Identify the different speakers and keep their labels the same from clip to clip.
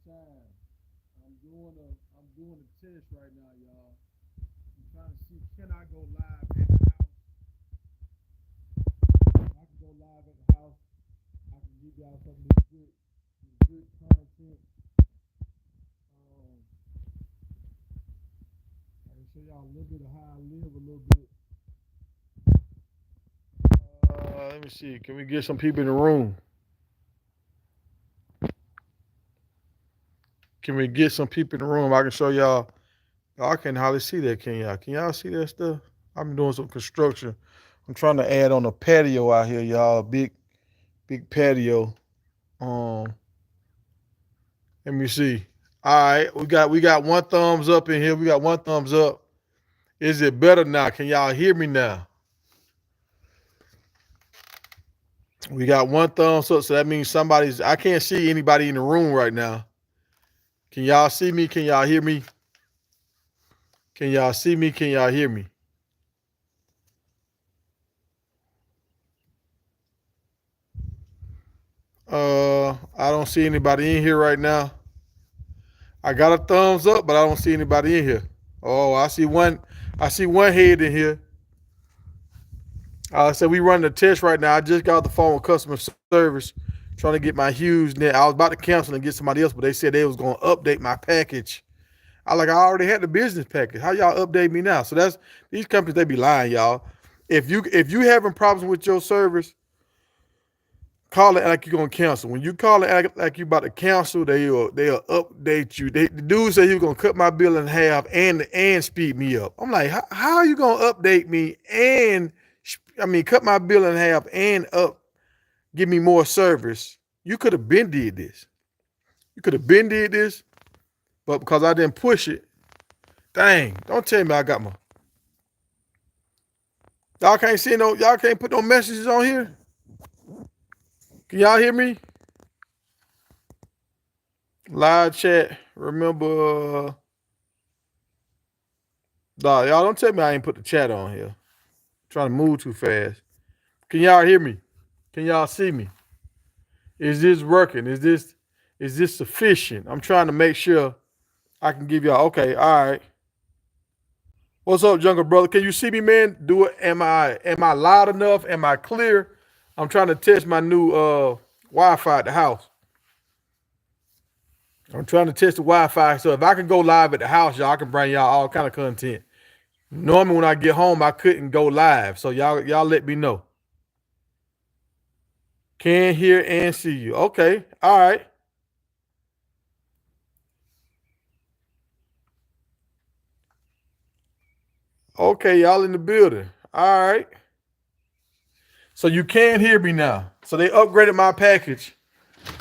Speaker 1: time. I'm doing a test right now, y'all. I'm trying to see can I go live at the house. If I can go live at the house, I can give y'all some of this good content. I can show y'all a little bit of how I live a little bit. Let me see. Can we get some people in the room? Can we get some people in the room? I can show y'all. Y'all can hardly see that, can y'all? Can y'all see that stuff? I'm doing some construction. I'm trying to add on a patio out here, y'all. A big patio. Um, Let me see. All right, we got one thumbs up in here. We got one thumbs up. Is it better now? Can y'all hear me now? We got one thumbs up, so that means somebody's. I can't see anybody in the room right now. Can y'all see me? Can y'all hear me? Can y'all see me? Can y'all hear me? I don't see anybody in here right now. I got a thumbs up, but I don't see anybody in here. Oh, I see one. I see one head in here. I said we running a test right now. I just got off the phone with customer service, trying to get my Hughes net. I was about to cancel and get somebody else, but they said they was going to update my package. I already had the business package. How y'all update me now? So that's these companies. They be lying, y'all. If you having problems with your service, call it like you're gonna cancel. When you call it like you about to cancel, they'll update you. The dude said he was gonna cut my bill in half and speed me up. I'm like, how are you gonna update me and cut my bill in half and give me more service? You could have been did this. You could have been did this, but because I didn't push it, dang! Don't tell me I got my. Y'all can't see no. Y'all can't put no messages on here. Can y'all hear me? Live chat. Remember, y'all don't tell me I ain't put the chat on here. I'm trying to move too fast. Can y'all hear me? Can y'all see me? Is this working? Is this sufficient? I'm trying to make sure I can give y'all. Okay, all right. What's up, jungle brother? Can you see me, man? Do it. Am I loud enough? Am I clear? I'm trying to test my new Wi-Fi at the house. I'm trying to test the Wi-Fi. So if I can go live at the house, y'all, I can bring y'all all kind of content. Normally when I get home, I couldn't go live. So y'all let me know. Can hear and see you. Okay. All right. Okay, y'all in the building. All right. So you can hear me now. So they upgraded my package.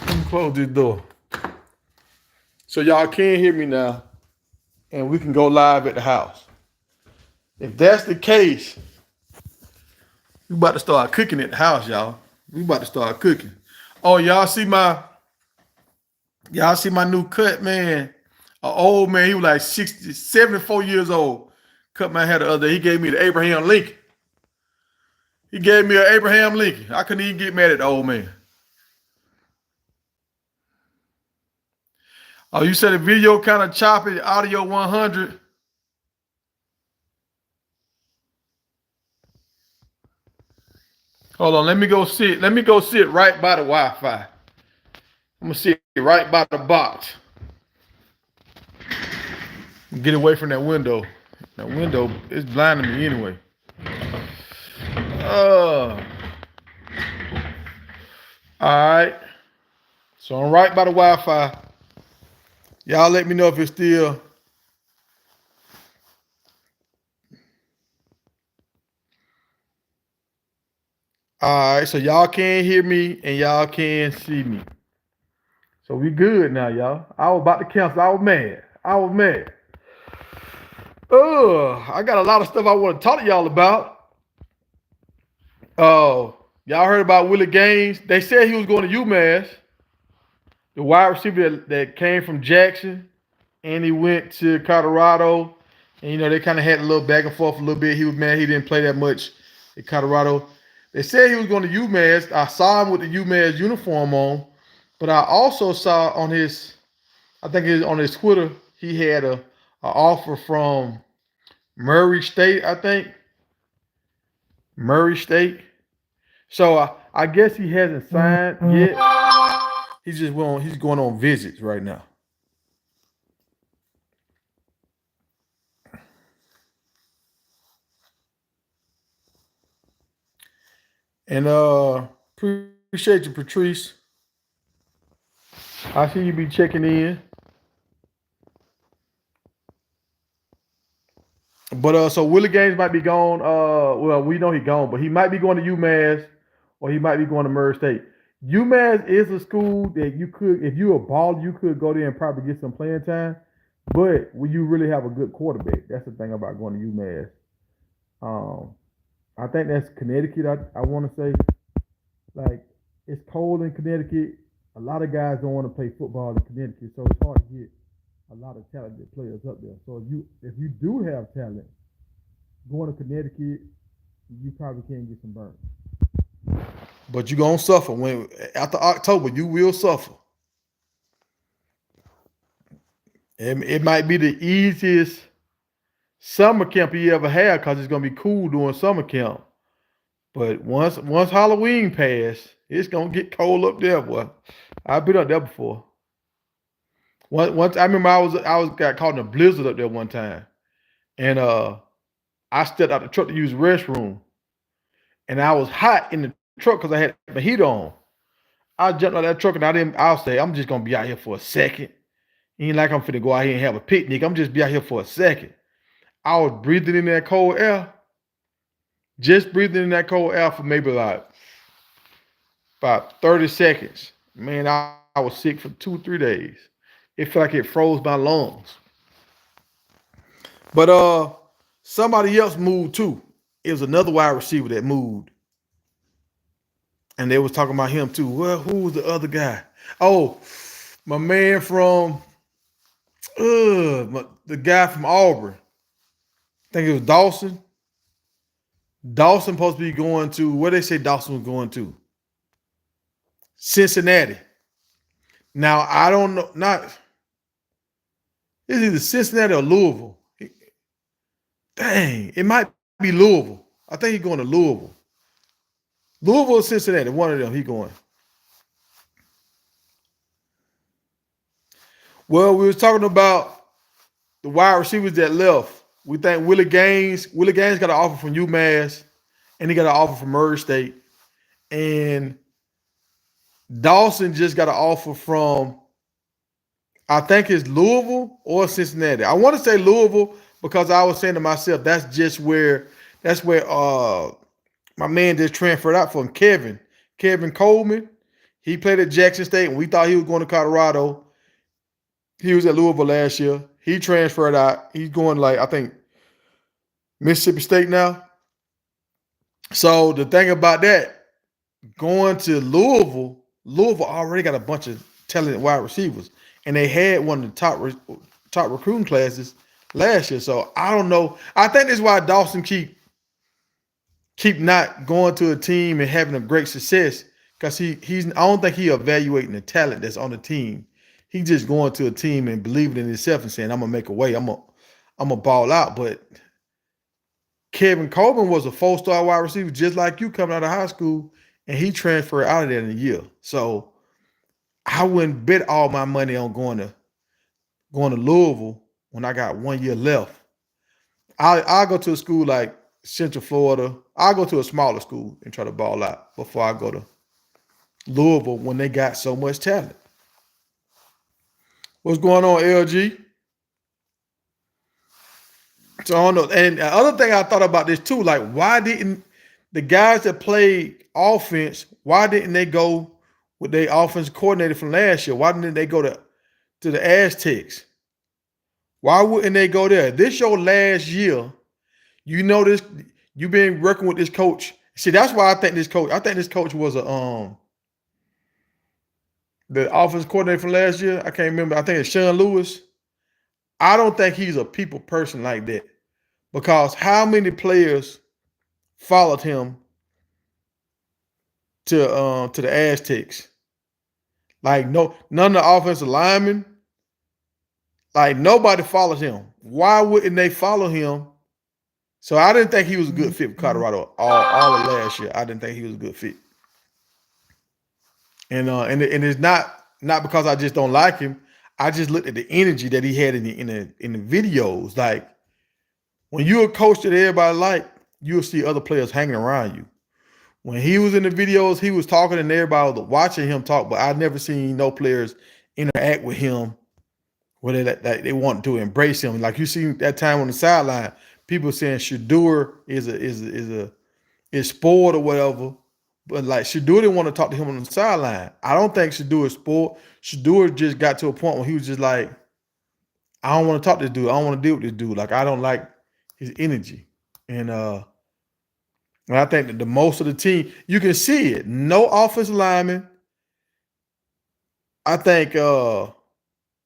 Speaker 1: Let me close this door. So y'all can hear me now. And we can go live at the house. If that's the case, we about to start cooking at the house, y'all. We about to start cooking. Oh, y'all see my new cut, man. An old man, he was like 60, 74 years old. Cut my hair the other day. He gave me the Abraham Lincoln. He gave me an Abraham Lincoln. I couldn't even get mad at the old man. Oh, you said the video kind of choppy, audio 100. Hold on, let me go sit. Let me go sit right by the Wi-Fi. I'm gonna sit right by the box. Get away from that window. That window is blinding me anyway. All right. So I'm right by the Wi-Fi. Y'all let me know if it's still. All right. So y'all can hear me and y'all can see me. So we good now, y'all. I was about to cancel. I was mad. I was mad. I got a lot of stuff I want to talk to y'all about. Oh, y'all heard about Willie Gaines? They said he was going to UMass. The wide receiver that came from Jackson, and he went to Colorado. And, they kind of had a little back and forth a little bit. He was mad he didn't play that much in Colorado. They said he was going to UMass. I saw him with the UMass uniform on, but I also saw on his I think it, on his Twitter he had a offer from Murray State. I think Murray State. So I guess he hasn't signed yet. He's going on visits right now. And appreciate you, Patrice. I see you be checking in. But so Willie Gaines might be gone. Well, we know he's gone, but he might be going to UMass or he might be going to Murray State. UMass is a school that you could, if you're a baller, you could go there and probably get some playing time. But will you really have a good quarterback? That's the thing about going to UMass. Um, I think that's Connecticut. I want to say, like, it's cold in Connecticut. A lot of guys don't want to play football in Connecticut, so it's hard to get a lot of talented players up there. So if you do have talent, going to Connecticut, you probably can get some burn. But you're gonna suffer when after October. You will suffer. It might be the easiest summer camp you ever had because it's gonna be cool during summer camp. But once Halloween pass, it's gonna get cold up there, boy. I've been up there before. Once I remember I was got caught in a blizzard up there one time, and I stepped out the truck to use the restroom, and I was hot in the truck because I had the heat on. I jumped out of that truck and I'll say I'm just gonna be out here for a second. Ain't like I'm finna go out here and have a picnic. I'm just be out here for a second. I was breathing in that cold air, just breathing in that cold air for maybe like about 30 seconds. Man, I was sick for 2 3 days. It felt like it froze my lungs. But somebody else moved too. It was another wide receiver that moved. And they was talking about him too. Well, who was the other guy? Oh, my man from the guy from Auburn. I think it was Dawson. Dawson supposed to be going to where they say Dawson was going to? Cincinnati. Now I don't know. Not it's either Cincinnati or Louisville. Dang, it might be Louisville. I think he's going to Louisville. Louisville or Cincinnati, one of them. He going. Well, we was talking about the wide receivers that left. We think Willie Gaines got an offer from UMass, and he got an offer from Murray State. And Dawson just got an offer from, I think it's Louisville or Cincinnati. I want to say Louisville because I was saying to myself, that's where my man just transferred out from Kevin Coleman. He played at Jackson State, and we thought he was going to Colorado. He was at Louisville last year. He transferred out. He's going I think Mississippi State now. So the thing about that, going to Louisville already got a bunch of talented wide receivers, and they had one of the top recruiting classes last year. So I don't know. I think that's why Dawson keep not going to a team and having a great success because I don't think he's evaluating the talent that's on the team. He just going to a team and believing in himself and saying, I'm gonna make a way. I'm gonna ball out. But Kevin Coleman was a 4-star wide receiver, just like you coming out of high school, and he transferred out of there in a year. So I wouldn't bet all my money on going to Louisville when I got 1 year left. I'll go to a school like Central Florida. I'll go to a smaller school and try to ball out before I go to Louisville when they got so much talent. What's going on, LG? So I don't know. And the other thing I thought about this too, like why didn't the guys that played offense, why didn't they go with their offensive coordinator from last year? Why didn't they go to the Aztecs? Why wouldn't they go there? This your last year. You know this. You've been working with this coach. See, that's why I think this coach was the offensive coordinator from last year. I can't remember. I think it's Sean Lewis. I don't think he's a people person like that because how many players followed him to the Aztecs? Like none of the offensive linemen. Like nobody follows him. Why wouldn't they follow him? So I didn't think he was a good fit for Colorado all of last year. I didn't think he was a good fit. And it's not because I just don't like him. I just looked at the energy that he had in the videos. Like when you're a coach that everybody like, you'll see other players hanging around you. When he was in the videos, he was talking and everybody was watching him talk, but I never seen no players interact with him where they want to embrace him. Like you see that time on the sideline, people saying Shador is spoiled or whatever. But like Shador didn't want to talk to him on the sideline. I don't think Shador is spoiled. Shador just got to a point where he was just like, I don't want to talk to this dude. I don't want to deal with this dude. Like I don't like his energy. And I think that the most of the team, you can see it. No offensive lineman. I think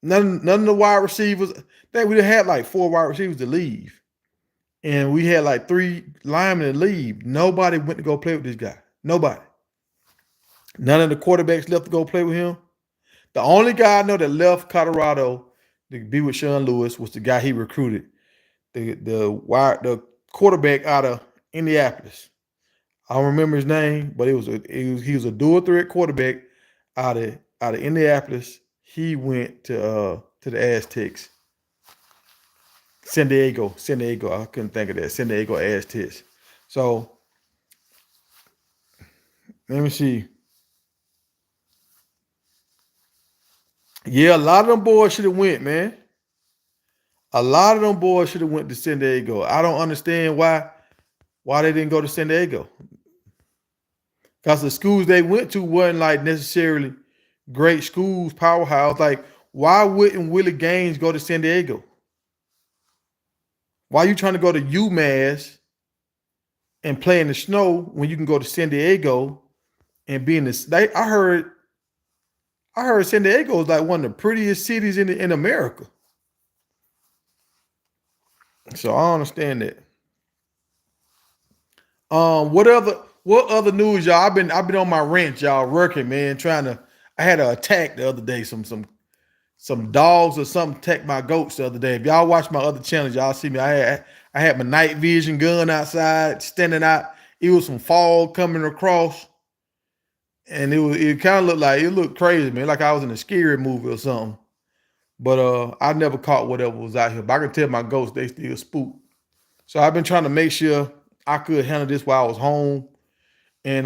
Speaker 1: none of the wide receivers. I think we had like 4 wide receivers to leave. And we had like 3 linemen to leave. Nobody went to go play with this guy. Nobody. None of the quarterbacks left to go play with him. The only guy I know that left Colorado to be with Sean Lewis was the guy he recruited. The quarterback out of Indianapolis. I don't remember his name, but he was a dual threat quarterback out of Indianapolis. He went to the Aztecs. San Diego. I couldn't think of that. San Diego Aztecs. So let me see. Yeah, a lot of them boys should have went, man. A lot of them boys should have went to San Diego. I don't understand why they didn't go to San Diego. Because the schools they went to weren't like necessarily great schools, powerhouse. Like, why wouldn't Willie Gaines go to San Diego? Why are you trying to go to UMass and play in the snow when you can go to San Diego and be in this? I heard San Diego is like one of the prettiest cities in America. So I don't understand that. What other news, y'all? I've been on my ranch, y'all, working, man, I had an attack the other day. Some dogs or something attacked my goats the other day. If y'all watch my other channels, y'all see me. I had my night vision gun outside, standing out. It was some fog coming across. And it kind of looked crazy, man, like I was in a scary movie or something. But I never caught whatever was out here. But I can tell my ghosts, they still spook. So I've been trying to make sure I could handle this while I was home. And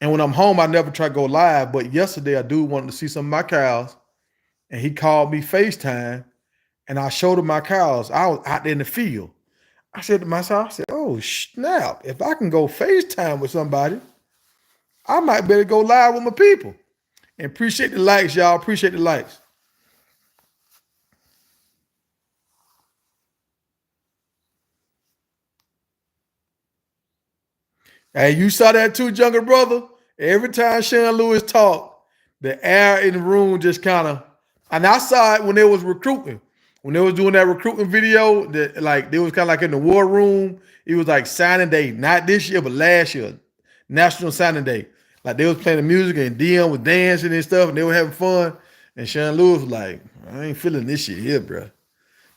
Speaker 1: when I'm home, I never try to go live. But yesterday, a dude wanted to see some of my cows. And he called me FaceTime. And I showed him my cows. I was out there in the field. I said to myself, oh, snap. If I can go FaceTime with somebody, I might better go live with my people. And appreciate the likes, y'all. Appreciate the likes. Hey, you saw that too, younger brother? Every time Sean Lewis talked, the air in the room just kind of, and I saw it when they was recruiting. When they was doing that recruiting video, that like they was kind of like in the war room. It was like signing day, not this year, but last year, National Signing Day. Like they was playing the music and DM was dancing and stuff, and they were having fun. And Sean Lewis was like, I ain't feeling this shit here, bro.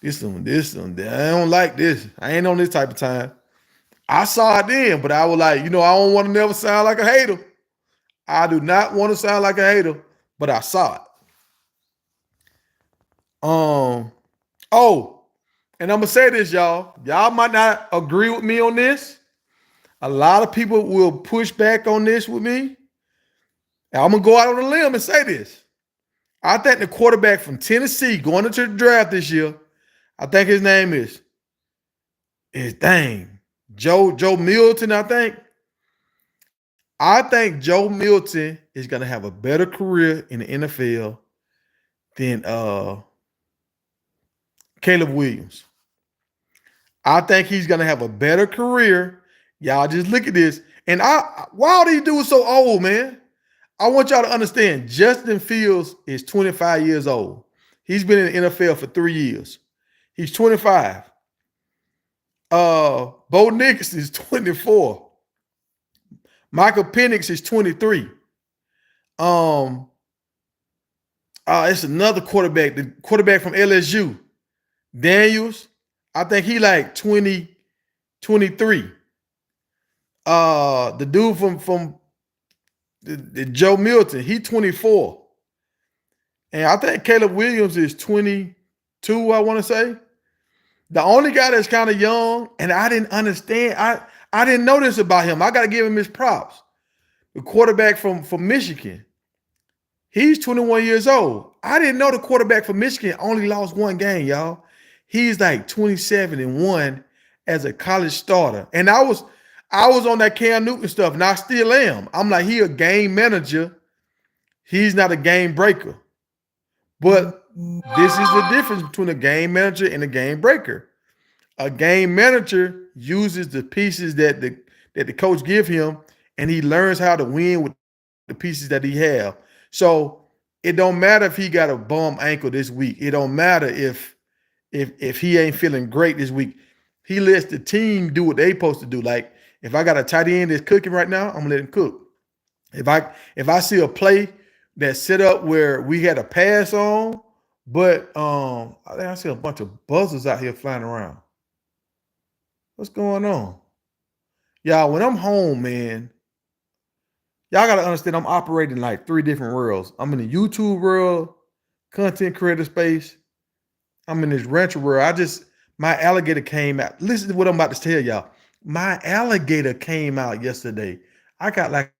Speaker 1: This one, I don't like this. I ain't on this type of time. I saw it then, but I was like, I don't want to never sound like a hater. I do not want to sound like a hater, but I saw it. And I'm gonna say this, y'all. Y'all might not agree with me on this. A lot of people will push back on this with me. And I'm gonna go out on a limb and say this. I think the quarterback from Tennessee going into the draft this year, I think his name is Joe Milton, I think. I think Joe Milton is going to have a better career in the NFL than Caleb Williams. I think he's going to have a better career. Y'all just look at this. And why are these dudes so old, man? I want y'all to understand, Justin Fields is 25 years old. He's been in the NFL for 3 years. He's 25. Bo Nix is 24. Michael Penix is 23. It's another quarterback, the quarterback from LSU, Daniels. I think he like 20, 23. The dude from the Joe Milton, he 24. And I think Caleb Williams is 22, I want to say. The only guy that's kind of young, and I didn't understand, I didn't know this about him. I got to give him his props. The quarterback from Michigan, he's 21 years old. I didn't know the quarterback from Michigan only lost one game, y'all. He's like 27-1 as a college starter. And I was on that Cam Newton stuff, and I still am. I'm like, he a game manager. He's not a game breaker. But this is the difference between a game manager and a game breaker. A game manager uses the pieces that the coach give him, and he learns how to win with the pieces that he have. So it don't matter if he got a bum ankle this week. It don't matter if he ain't feeling great this week. He lets the team do what they supposed to do. Like if I got a tight end that's cooking right now, I'm gonna let him cook. If I see a play that's set up where we had a pass on, but I think I see a bunch of buzzers out here flying around. What's going on? Y'all, when I'm home, man, y'all got to understand I'm operating like 3 different worlds. I'm in the YouTube world, content creator space. I'm in this rancher world. My alligator came out. Listen to what I'm about to tell y'all. My alligator came out yesterday. I got like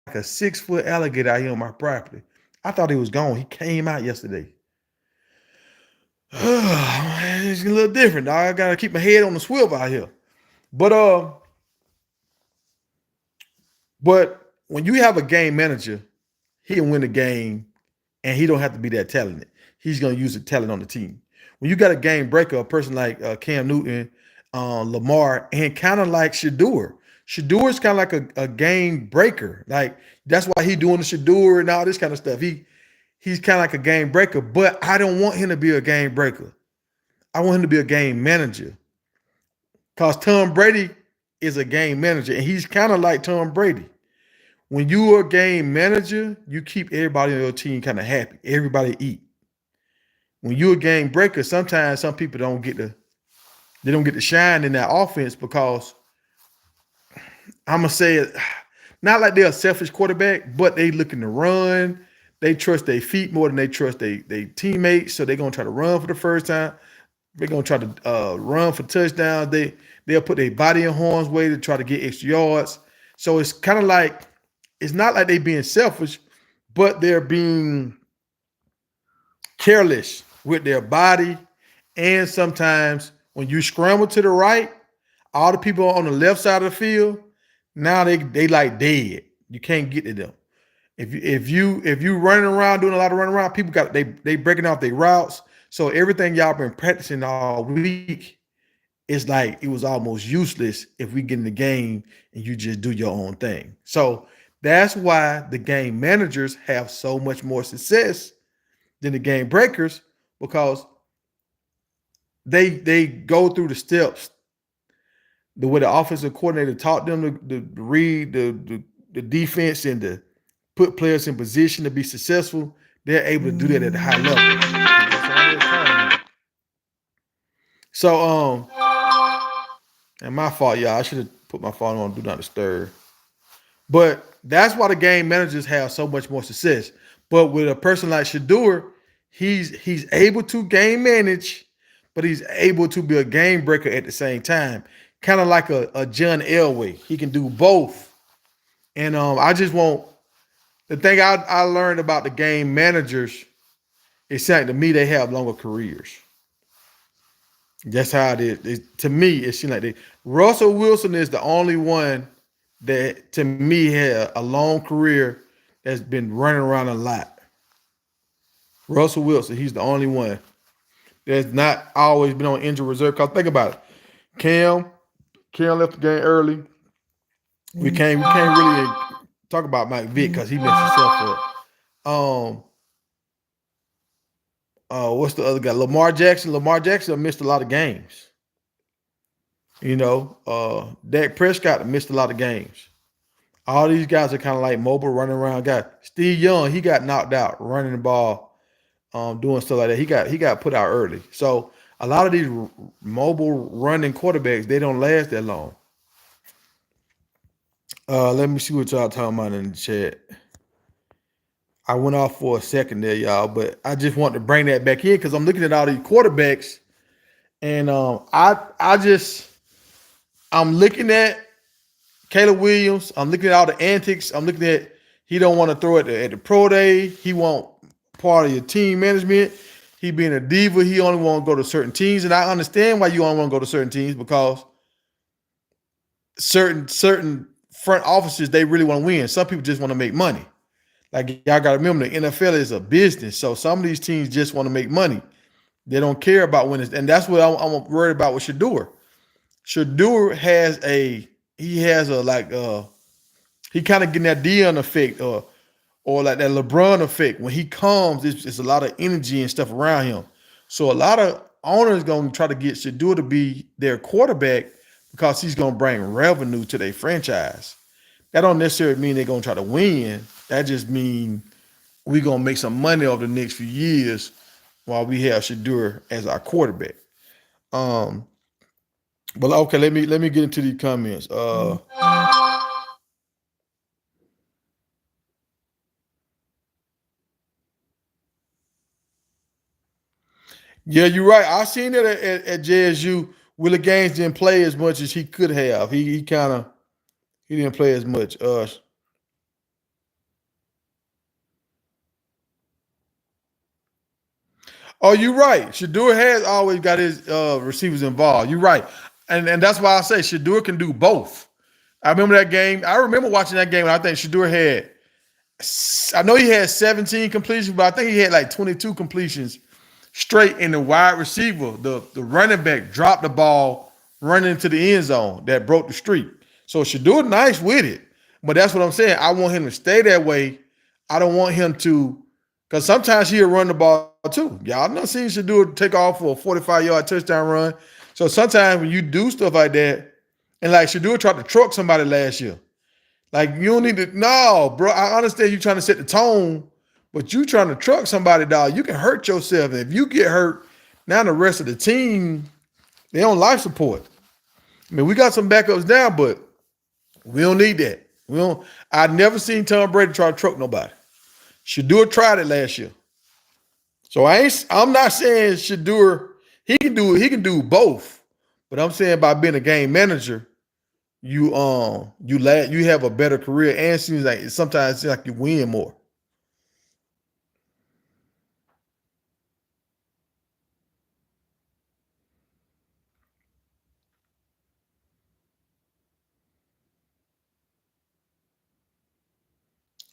Speaker 1: a 6-foot alligator out here on my property. I thought he was gone. He came out yesterday. It's a little different, dog. I gotta keep my head on the swivel out here. But when you have a game manager, he can win the game, and he don't have to be that talented. He's gonna use the talent on the team. When you got a game breaker, a person like Cam Newton, Lamar, and kind of like Shador. Shador is kind of like a game breaker. Like that's why he's doing the Shador and all this kind of stuff. He's kind of like a game breaker, but I don't want him to be a game breaker. I want him to be a game manager. Because Tom Brady is a game manager, and he's kind of like Tom Brady. When you're a game manager, you keep everybody on your team kind of happy. Everybody eat. When you're a game breaker, sometimes some people don't get to shine in that offense because I'm gonna say it, not like they're a selfish quarterback, but they looking to run. They trust their feet more than they trust their teammates, so they're gonna try to run for the first time. They're gonna try to run for touchdowns. They'll put their body in harm's way to try to get extra yards. So it's kind of like it's not like they being selfish, but they're being careless with their body. And sometimes when you scramble to the right, all the people on the left side of the field, now they like dead. You can't get to them. If you running around doing a lot of running around, people they breaking off their routes. So everything y'all been practicing all week, it's like it was almost useless if we get in the game and you just do your own thing. So that's why the game managers have so much more success than the game breakers, because they go through the steps the way the offensive coordinator taught them to read the defense and to put players in position to be successful. They're able to do that at a high level. So and my fault, y'all. I should have put my phone on do not disturb. But that's why the game managers have so much more success. But with a person like Shador, he's able to game manage, but he's able to be a game breaker at the same time. Kind of like a John Elway. He can do both. And I just want the thing I learned about the game managers, it seems to me they have longer careers. That's how it is. To me, it seems like Russell Wilson is the only one that, to me, had a long career that's been running around a lot. Russell Wilson, he's the only one that's not always been on injury reserve. Because think about it. Cam left the game early. We can't really talk about Mike Vick because he messed himself up. What's the other guy? Lamar Jackson. Lamar Jackson missed a lot of games. You know, Dak Prescott missed a lot of games. All these guys are kind of like mobile, running around guys. Steve Young, he got knocked out running the ball doing stuff like that. He got put out early. So a lot of these mobile running quarterbacks, they don't last that long. Let me see what y'all talking about in the chat. I went off for a second there, y'all, but I just want to bring that back in because I'm looking at all these quarterbacks, and I'm looking at Caleb Williams. I'm looking at all the antics. I'm looking at he don't want to throw it at the pro day. He want part of your team management. He being a diva. He only want to go to certain teams, and I understand why you only want to go to certain teams because certain front offices they really want to win. Some people just want to make money. Like y'all got to remember, the NFL is a business, so some of these teams just want to make money. They don't care about winning, and that's what I'm worried about with Shador. Shador has a like he kind of getting that Dion effect or like that LeBron effect. When he comes, it's a lot of energy and stuff around him. So a lot of owners gonna try to get Shador to be their quarterback because he's gonna bring revenue to their franchise. That don't necessarily mean they're gonna try to win. That just means we're gonna make some money over the next few years while we have Shador as our quarterback. Um, but okay, let me get into these comments. Yeah, you're right. I seen it at JSU. Willie Gaines didn't play as much as he could have. He didn't play as much. Oh, you're right. Shador has always got his receivers involved. You're right, and that's why I say Shador can do both. I remember that game. I remember watching that game, and I think Shador had. I know he had 17 completions, but I think he had like 22 completions straight in the wide receiver. The running back dropped the ball running into the end zone that broke the streak. So Shador nice with it. But that's what I'm saying. I want him to stay that way. I don't want him to, because sometimes he'll run the ball too. Y'all not seen Shador take off for a 45-yard touchdown run. So sometimes when you do stuff like that, and like Shador tried to truck somebody last year. Like you don't need to, no, bro. I understand you trying to set the tone, but you trying to truck somebody, dog. You can hurt yourself. And if you get hurt, now the rest of the team, they on life support. I mean, we got some backups now, but we don't need that. We don't. I never seen Tom Brady try to truck nobody. Shador tried it last year. So I'm not saying Shador, he can do both. But I'm saying by being a game manager, you have a better career and sometimes it seems like you win more.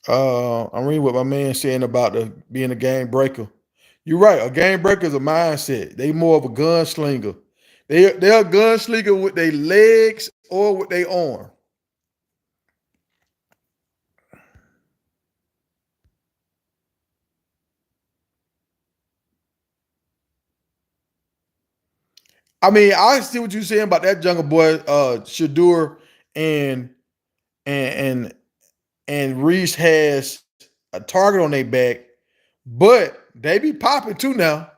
Speaker 1: I'm reading what my man saying about being a game breaker. You're right. A game breaker is a mindset. They more of a gunslinger. They're a gunslinger with their legs or with their arm. I mean, I see what you're saying about that jungle boy, Shador and and and Reese has a target on their back, but they be popping too now.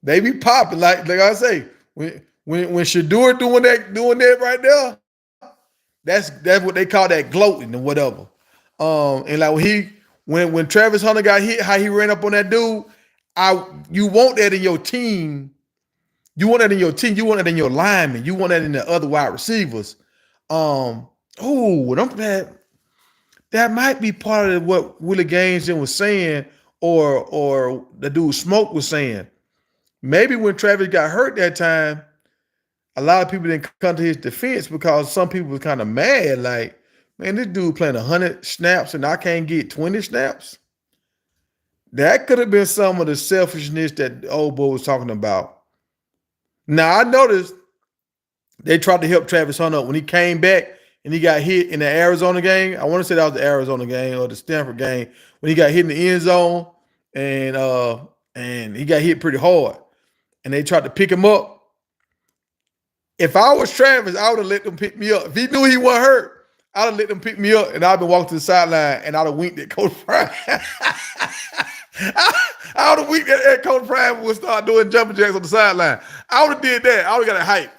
Speaker 1: They be popping like I say when Shador doing that right there. That's what they call that gloating or whatever. And like when Travis Hunter got hit, how he ran up on that dude. You want that in your team. You want that in your team. You want that in your linemen. You want that in the other wide receivers. That might be part of what Willie Gaines was saying, or the dude Smoke was saying. Maybe when Travis got hurt that time, a lot of people didn't come to his defense because some people was kind of mad. Like, man, this dude playing 100 snaps and I can't get 20 snaps. That could have been some of the selfishness that the old boy was talking about. Now I noticed they tried to help Travis Hunter when he came back and he got hit in the Arizona game. I want to say that was the Arizona game or the Stanford game when he got hit in the end zone and he got hit pretty hard. And they tried to pick him up. If I was Travis, I would have let them pick me up. If he knew he wasn't hurt, I'd have let them pick me up and I'd been walking to the sideline and I'd have winked at Coach Prime. I would have week that Coach Prime would start doing jumping jacks on the sideline. I would have did that. I would have got a hype.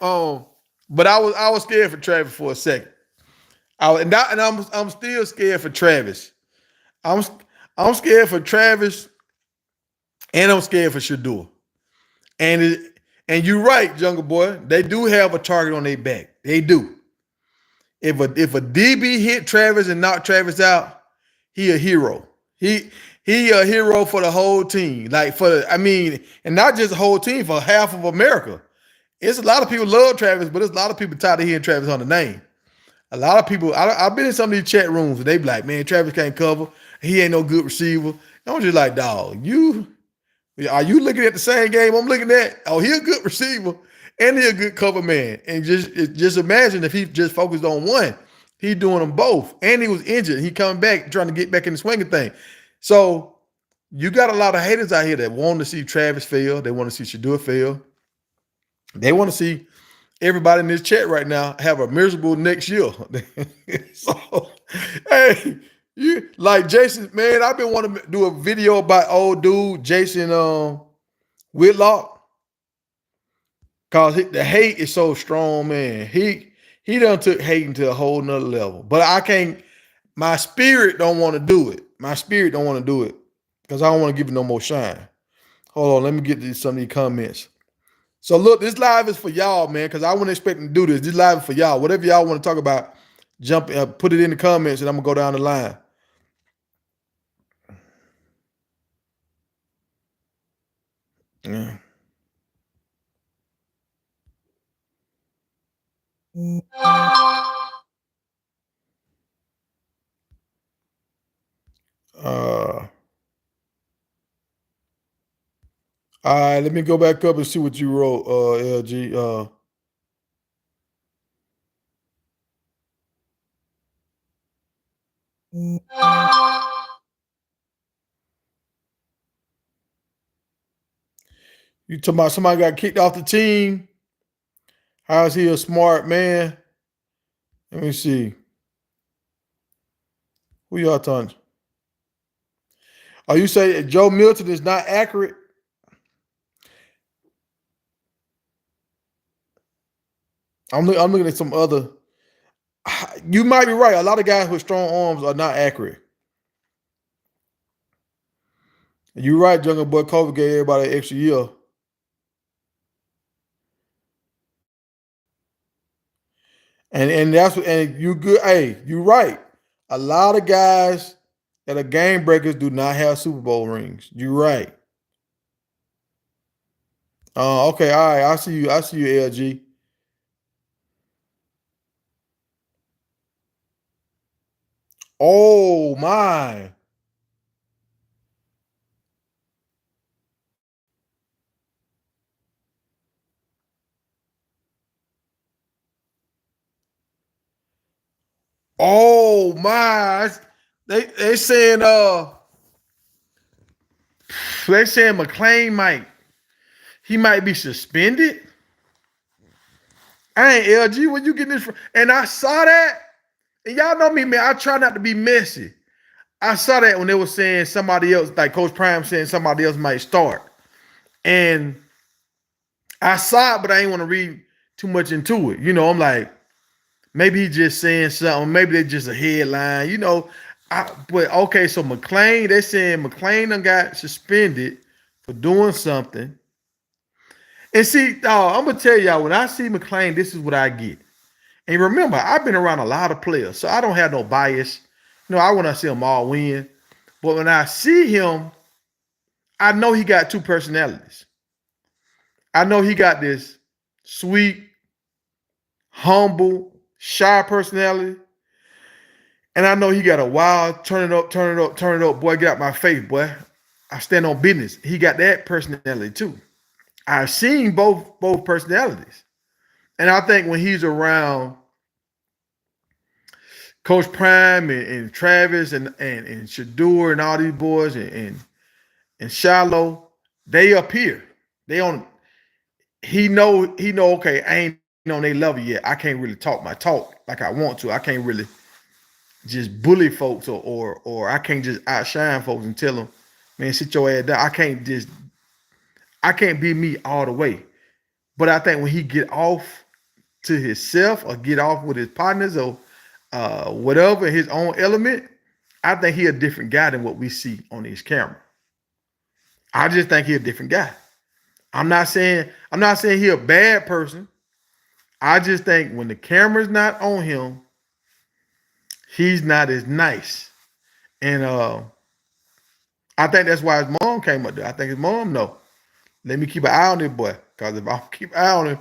Speaker 1: But I was scared for Travis for a second. I'm still scared for Travis. I'm I'm scared for Travis, and I'm scared for Shador. And and you're right, Jungle Boy. They do have a target on their back. They do. If a DB hit Travis and knock Travis out, he a hero. He a hero for the whole team. Like and not just the whole team, for half of America. It's a lot of people love Travis, but there's a lot of people tired of hearing Travis on the name. A lot of people, I've been in some of these chat rooms and they be like, man, Travis can't cover. He ain't no good receiver. I'm just like, dog, are you looking at the same game I'm looking at? Oh, he a good receiver and he a good cover man. And just imagine if he just focused on one. He doing them both. And he was injured. He coming back, trying to get back in the swinging thing. So you got a lot of haters out here that want to see Travis fail. They want to see Shador fail. They want to see everybody in this chat right now have a miserable next year. So, hey, you like Jason, man, I've been wanting to do a video about old dude, Jason Whitlock. Cause the hate is so strong, man. He done took hating to a whole nother level. But I can't, my spirit don't want to do it. My spirit don't want to do it. Because I don't want to give it no more shine. Hold on, let me get to some of these comments. So look, this live is for y'all, man, because I wasn't expecting to do this. This live is for y'all. Whatever y'all want to talk about, put it in the comments, and I'm gonna go down the line. Yeah. All right, let me go back up and see what you wrote, LG. You talking about somebody got kicked off the team? How is he a smart man? Let me see. Who y'all talking? Are you saying Joe Milton is not accurate? I'm looking at some other. You might be right. A lot of guys with strong arms are not accurate. You're right, Jungle Boy. COVID gave everybody an extra year. And that's what, and you good. Hey, you're right. A lot of guys that are game breakers do not have Super Bowl rings. You're right. Okay, all right. I see you. I see you, LG. Oh my. Oh my. They saying McClain might be suspended. I ain't LG. Where you getting this from? And I saw that. And y'all know me, man. I try not to be messy. I saw that when they were saying somebody else, like Coach Prime saying somebody else might start. And I saw it, but I ain't want to read too much into it. I'm like, maybe he just saying something. Maybe they just a headline. But okay, so McClain, they saying McClain done got suspended for doing something. And see, I'm gonna tell y'all, when I see McClain, this is what I get. And remember, I've been around a lot of players, so I don't have no bias. I want to see them all win. But when I see him, I know he got two personalities. I know he got this sweet, humble, shy personality. And I know he got a wild, turn it up, boy, get out my face, boy. I stand on business. He got that personality too. I've seen both personalities. And I think when he's around Coach Prime and Travis and Shador and all these boys and Shiloh, they up here. They on. He know. Okay, I ain't on their level yet. I can't really talk my talk like I want to. I can't really just bully folks or I can't just outshine folks and tell them Man, sit your ass down. I can't be me all the way. But I think when he get off to himself or get off with his partners or whatever, his own element, I think he a different guy than what we see on these cameras. I just think he a different guy. I'm not saying he a bad person. I just think when the camera's not on him, he's not as nice. And I think that's why his mom came up there. I think his mom know. Let me keep an eye on this boy. Because if I keep an eye on him,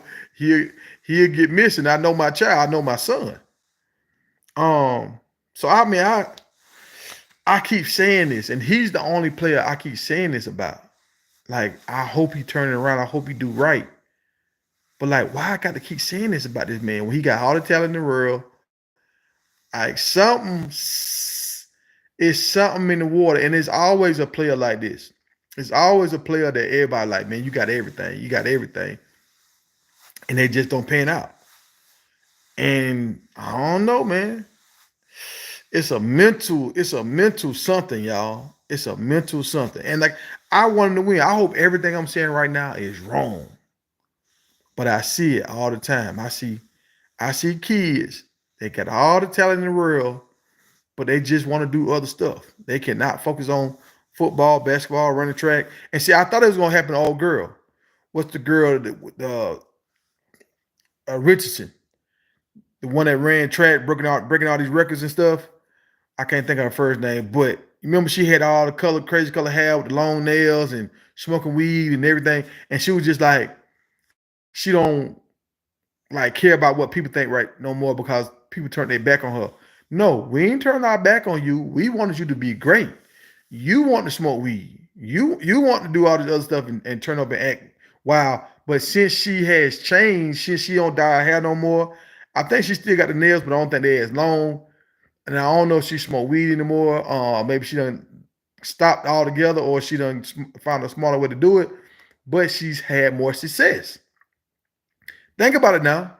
Speaker 1: he'll get missing. I know my child, I know my son. So I mean I keep saying this, and he's the only player I keep saying this about. Like, I hope he turn it around. I hope he do right. But like, why I got to keep saying this about this man when he got all the talent in the world? Like it's something in the water, and it's always a player like this. It's always a player that everybody like, man, you got everything, and they just don't pan out. And I don't know, man. It's a mental something, y'all. It's a mental something. And like, I want him to win. I hope everything I'm saying right now is wrong. But I see it all the time. I see kids, they got all the talent in the world, but they just want to do other stuff. They cannot focus on football, basketball, running track. And see, I thought it was gonna happen to old girl. What's the girl that Richardson, the one that ran track, breaking all these records and stuff? I can't think of her first name, but you remember she had all the crazy color hair with the long nails and smoking weed and everything. And she was just like, she don't like care about what people think right no more because people turned their back on her. No, we ain't turned our back on you. We wanted you to be great. You want to smoke weed. You want to do all this other stuff and turn up and act wow. But since she has changed, since she don't dye her hair no more, I think she still got the nails, but I don't think they're as long. And I don't know if she smoke weed anymore. Maybe she done stopped altogether, or she done found a smarter way to do it. But she's had more success. Think about it now.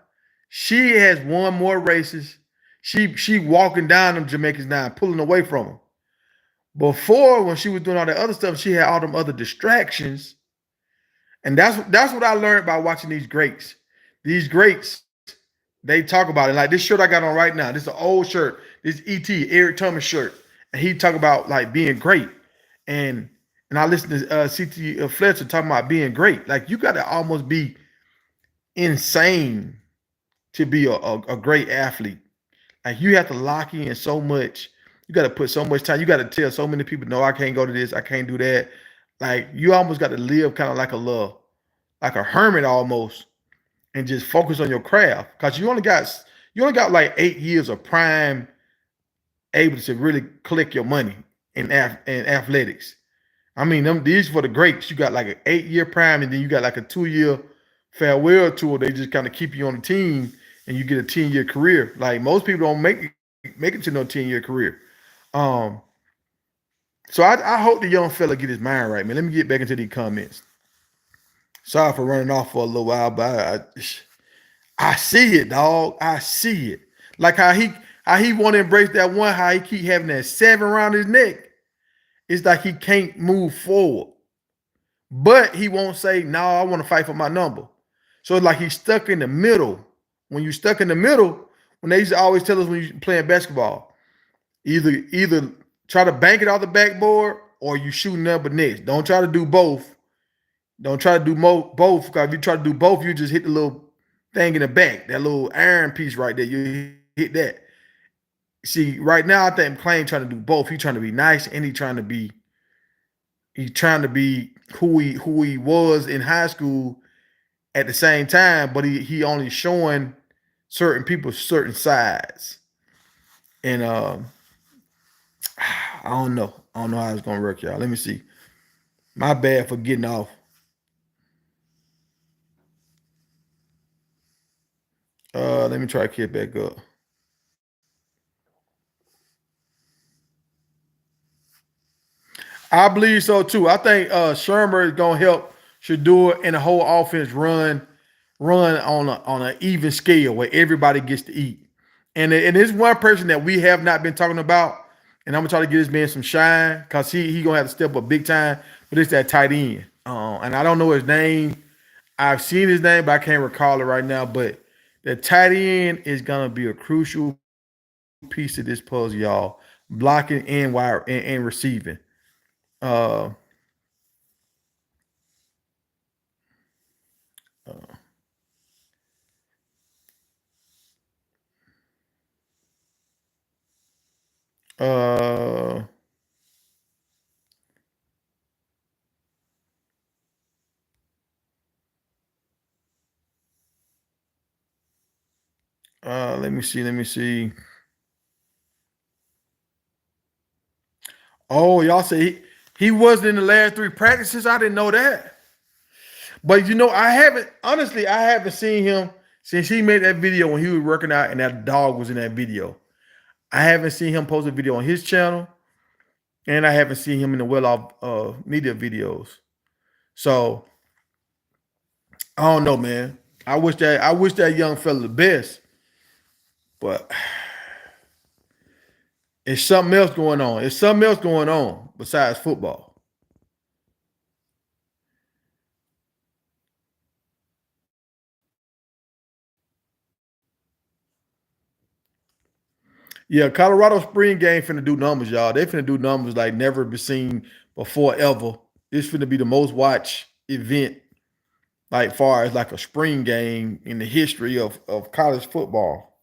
Speaker 1: She has won more races. She walking down them Jamaicans now, pulling away from them. Before, when she was doing all that other stuff, she had all them other distractions. And that's what I learned by watching these greats. These greats, they talk about it. Like this shirt I got on right now. This is an old shirt. This E.T. Eric Thomas shirt. And he talk about like being great. And I listened to C.T. Fletcher talking about being great. Like you got to almost be insane to be a great athlete. Like you have to lock in so much. You got to put so much time. You got to tell so many people, no, I can't go to this. I can't do that. Like you almost got to live kind of like a hermit almost, and just focus on your craft. Because you only got like 8 years of prime able to really collect your money in athletics. I mean, these for the greats. You got like an 8-year prime, and then you got like a 2-year farewell tour. They just kind of keep you on the team, and you get a 10-year career. Like most people don't make it to no 10-year career. So I hope the young fella get his mind right, man. Let me get back into these comments. Sorry for running off for a little while, but I see it, dog. I see it. Like how he want to embrace that one, how he keep having that 7 around his neck. It's like he can't move forward. But he won't say, no, I want to fight for my number. So it's like he's stuck in the middle. When you're stuck in the middle, when they used to always tell us when you're playing basketball, either try to bank it off the backboard or you shoot number next. Don't try to do both. Don't try to do both, because if you try to do both, you just hit the little thing in the back, that little iron piece right there. You hit that. See, right now, I think McClain trying to do both. He's trying to be nice, and he's trying to be who he was in high school at the same time, but he only showing certain people certain sides. And I don't know. I don't know how it's gonna work, y'all. Let me see. My bad for getting off. Let me try to get back up. I believe so too. I think Shermer is gonna help Shador and the whole offense run on an even scale where everybody gets to eat. And there's one person that we have not been talking about, and I'm gonna try to get this man some shine because he gonna have to step up big time. But it's that tight end, and I don't know his name. I've seen his name, but I can't recall it right now. But the tight end is gonna be a crucial piece of this puzzle, y'all. Blocking and wire and receiving. Uh, uh, let me see. Let me see. Oh, y'all say he wasn't in the last three practices. I didn't know that. But I haven't seen him since he made that video when he was working out and that dog was in that video. I haven't seen him post a video on his channel, and I haven't seen him in the well-off media videos. So I don't know, man. I wish that young fella the best, but it's something else going on. It's something else going on besides football. Yeah, Colorado spring game finna do numbers, y'all. They finna do numbers like never been seen before ever. This finna be the most watched event, like far as like a spring game in the history of college football.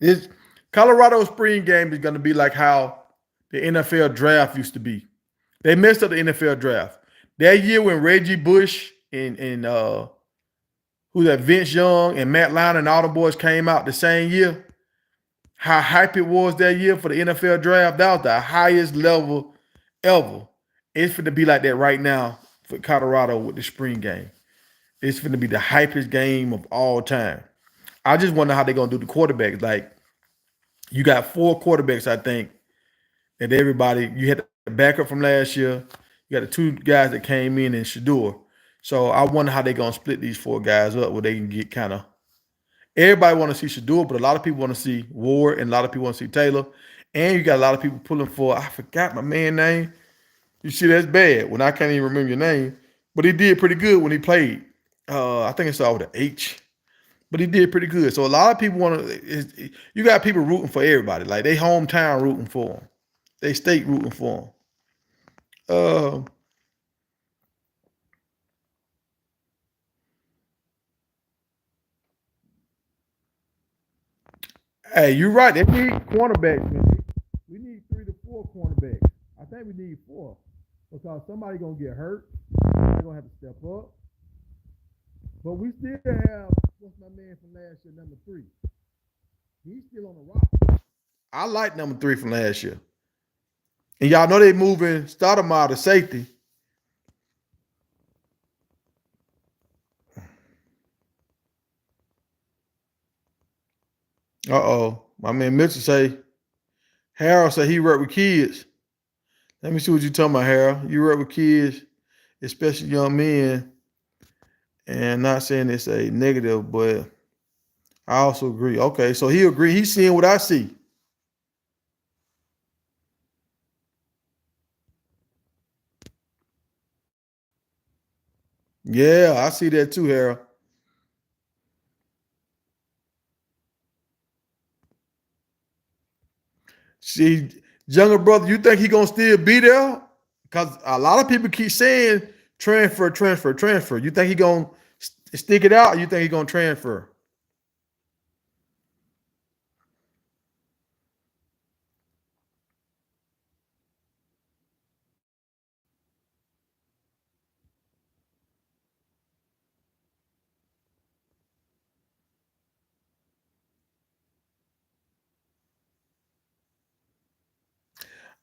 Speaker 1: This Colorado spring game is gonna be like how the NFL draft used to be. They messed up the NFL draft. That year when Reggie Bush and who that Vince Young and Matt Lyon and all the boys came out the same year, how hype it was that year for the NFL draft. That was the highest level ever. It's going to be like that right now for Colorado with the spring game. It's going to be the hypest game of all time. I just wonder how they're going to do the quarterbacks. Like, you got four quarterbacks, I think, that everybody, you had the backup from last year. You got the two guys that came in and Shador. So I wonder how they're going to split these four guys up where they can get kind of. Everybody want to see Shador, but a lot of people want to see Ward, and a lot of people want to see Taylor. And you got a lot of people pulling for, I forgot my man name. You see, that's bad when I can't even remember your name. But he did pretty good when he played. I think it's all with an H. But he did pretty good. So a lot of people want to, you got people rooting for everybody. Like they hometown rooting for him. They state rooting for him. Uh, hey, you're right. They need cornerbacks, man. We need 3 to 4 cornerbacks. I think we need 4 because somebody gonna get hurt. Somebody gonna have to step up. But we still have what's my man from last year, number 3. He's still on the roster. I like number 3 from last year. And y'all know they moving Stoudemire to safety. Uh-oh. My man Mitchell say, Harold said he worked with kids. Let me see what you talking about, Harold. You work with kids, especially young men. And not saying it's a negative, but I also agree. Okay, so he agree. He's seeing what I see. Yeah, I see that too, Harold. See, younger brother, you think he gonna still be there? Because a lot of people keep saying transfer, transfer, transfer. You think he gonna stick it out, or you think he gonna transfer?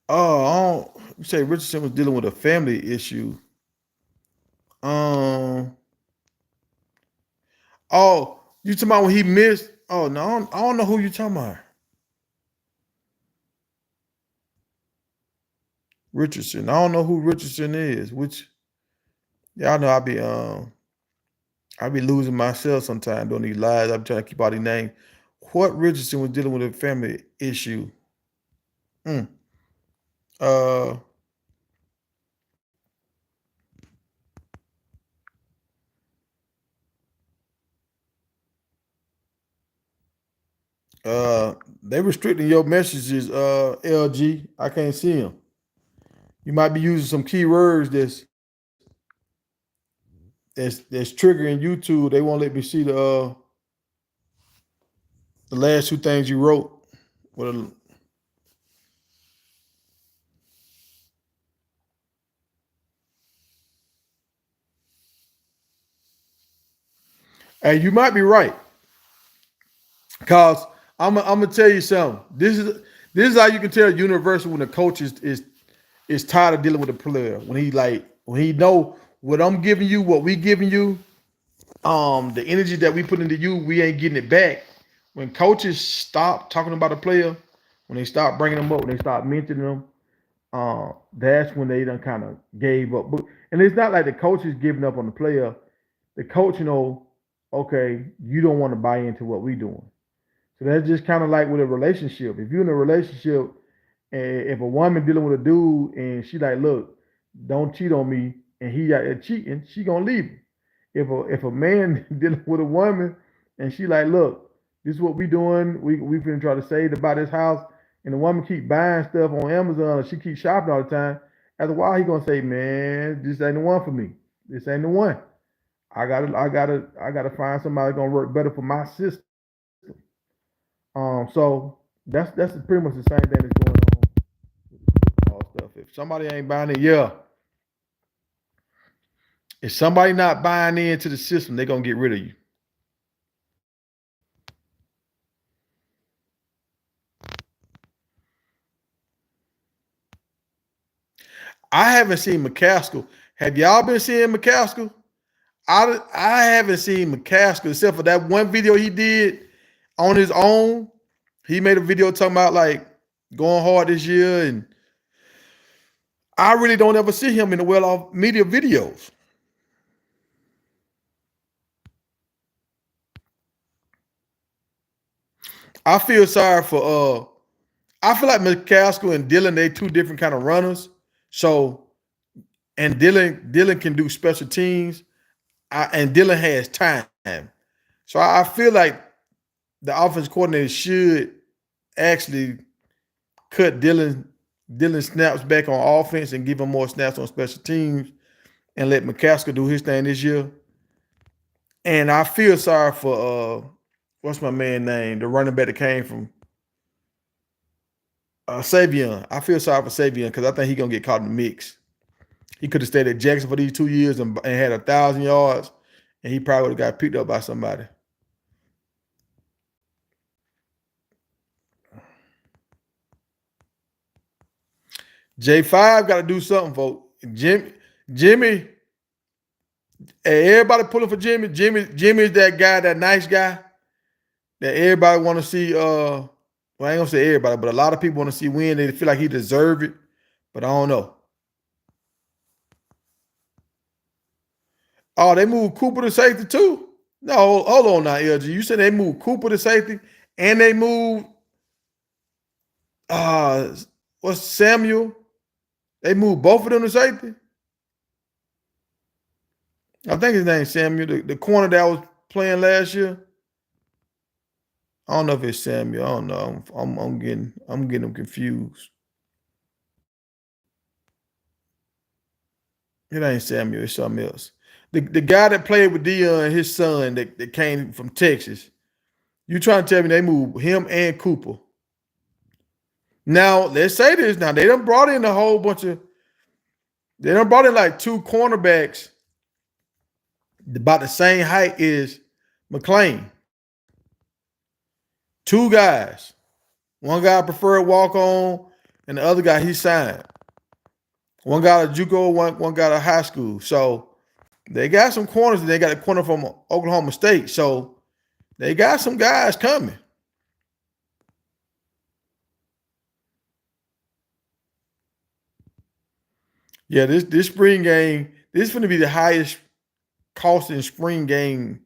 Speaker 1: Oh, you say Richardson was dealing with a family issue. Um, oh, you talking about when he missed? Oh no, I don't know who you talking about. Richardson. I don't know who Richardson is. Which y'all know I be losing myself sometimes doing these lives. I'm trying to keep all these names. What Richardson was dealing with a family issue? Mm. Uh, they restricting your messages. LG, I can't see them. You might be using some keywords that's triggering YouTube. They won't let me see the last two things you wrote. Well, and you might be right, cause I'm gonna tell you something. This is how you can tell Universal when the coach is tired of dealing with the player. When he know what I'm giving you, what we giving you, the energy that we put into you, we ain't getting it back. When coaches stop talking about a player, when they stop bringing them up, when they stop mentioning them, that's when they done kind of gave up. And it's not like the coach is giving up on the player. The coach know, okay, you don't want to buy into what we doing. So that's just kind of like with a relationship. If you're in a relationship and if a woman dealing with a dude and she like, look, don't cheat on me, and he out there cheating, she gonna leave him. If a man dealing with a woman and she like, look, this is what we doing. We finna try to save to buy this house, and the woman keep buying stuff on Amazon, or she keep shopping all the time. After a while, he gonna say, man, this ain't the one for me. This ain't the one. I gotta find somebody gonna work better for my system. So that's pretty much the same thing that's going on with all stuff. If somebody ain't buying it, yeah. If somebody not buying into the system, they're gonna get rid of you. I haven't seen McCaskill. Have y'all been seeing McCaskill? I haven't seen McCaskill except for that one video he did on his own. He made a video talking about like going hard this year, and I really don't ever see him in the well-off media videos. I feel sorry for I feel like McCaskill and Dylan, they two different kind of runners. So and Dylan can do special teams, and Dylan has time. So I feel like the offense coordinator should actually cut Dylan snaps back on offense and give him more snaps on special teams and let McCaskill do his thing this year. And I feel sorry for what's my man name? The running back that came from Savion. I feel sorry for Savion because I think he's gonna get caught in the mix. He could have stayed at Jackson for these 2 years and had 1,000 yards, and he probably would have got picked up by somebody. J5 got to do something, folks. Jimmy, hey, everybody pulling for Jimmy. Jimmy's that guy, that nice guy that everybody want to see. Well, I ain't gonna say everybody, but a lot of people want to see win. They feel like he deserve it, but I don't know. Oh, they moved Cooper to safety too. No, hold on now, LG. You said they moved Cooper to safety, and they moved uh what's Samuel? They moved both of them to safety. I think his name's Samuel, the corner that was playing last year. I don't know if it's Samuel. I don't know. I'm getting them confused. It ain't Samuel. It's something else. The guy that played with Dion, his son that came from Texas. You trying to tell me they moved him and Cooper? Now let's say this. Now they done brought in a whole bunch of. They done brought in like two cornerbacks about the same height as McClain. Two guys. One guy preferred walk on, and the other guy he signed. One got a JUCO, one got a high school. So they got some corners. They got a corner from Oklahoma State. So they got some guys coming. Yeah, this spring game, this is going to be the highest costing spring game.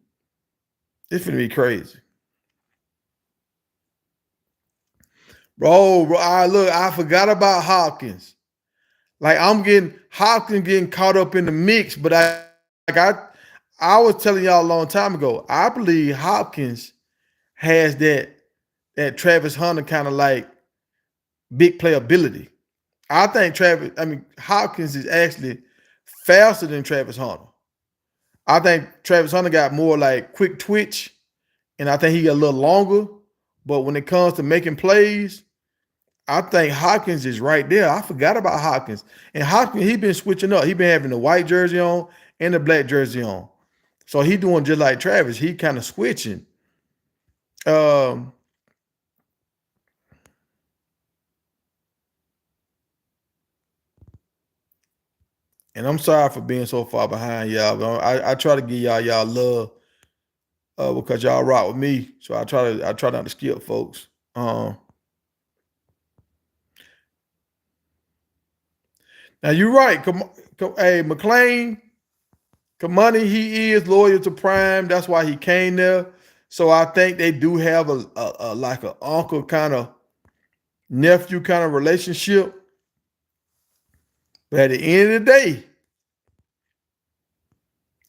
Speaker 1: It's going to be crazy. Bro, look, I forgot about Hopkins. Like I'm getting Hopkins getting caught up in the mix, but I was telling y'all a long time ago. I believe Hopkins has that Travis Hunter kind of like big playability. Hopkins is actually faster than Travis Hunter. I think Travis Hunter got more like quick twitch, and I think he got a little longer. But when it comes to making plays, I think Hopkins is right there. I forgot about Hopkins. And Hopkins, he been switching up. He been having the white jersey on and the black jersey on. So he doing just like Travis. He kind of switching. Um, and I'm sorry for being so far behind y'all. But I try to give y'all love because y'all rock with me. So I try not to skip folks. Now you're right. Hey, McLean, Kamani, he is loyal to Prime. That's why he came there. So I think they do have a like an uncle kind of nephew kind of relationship. But at the end of the day,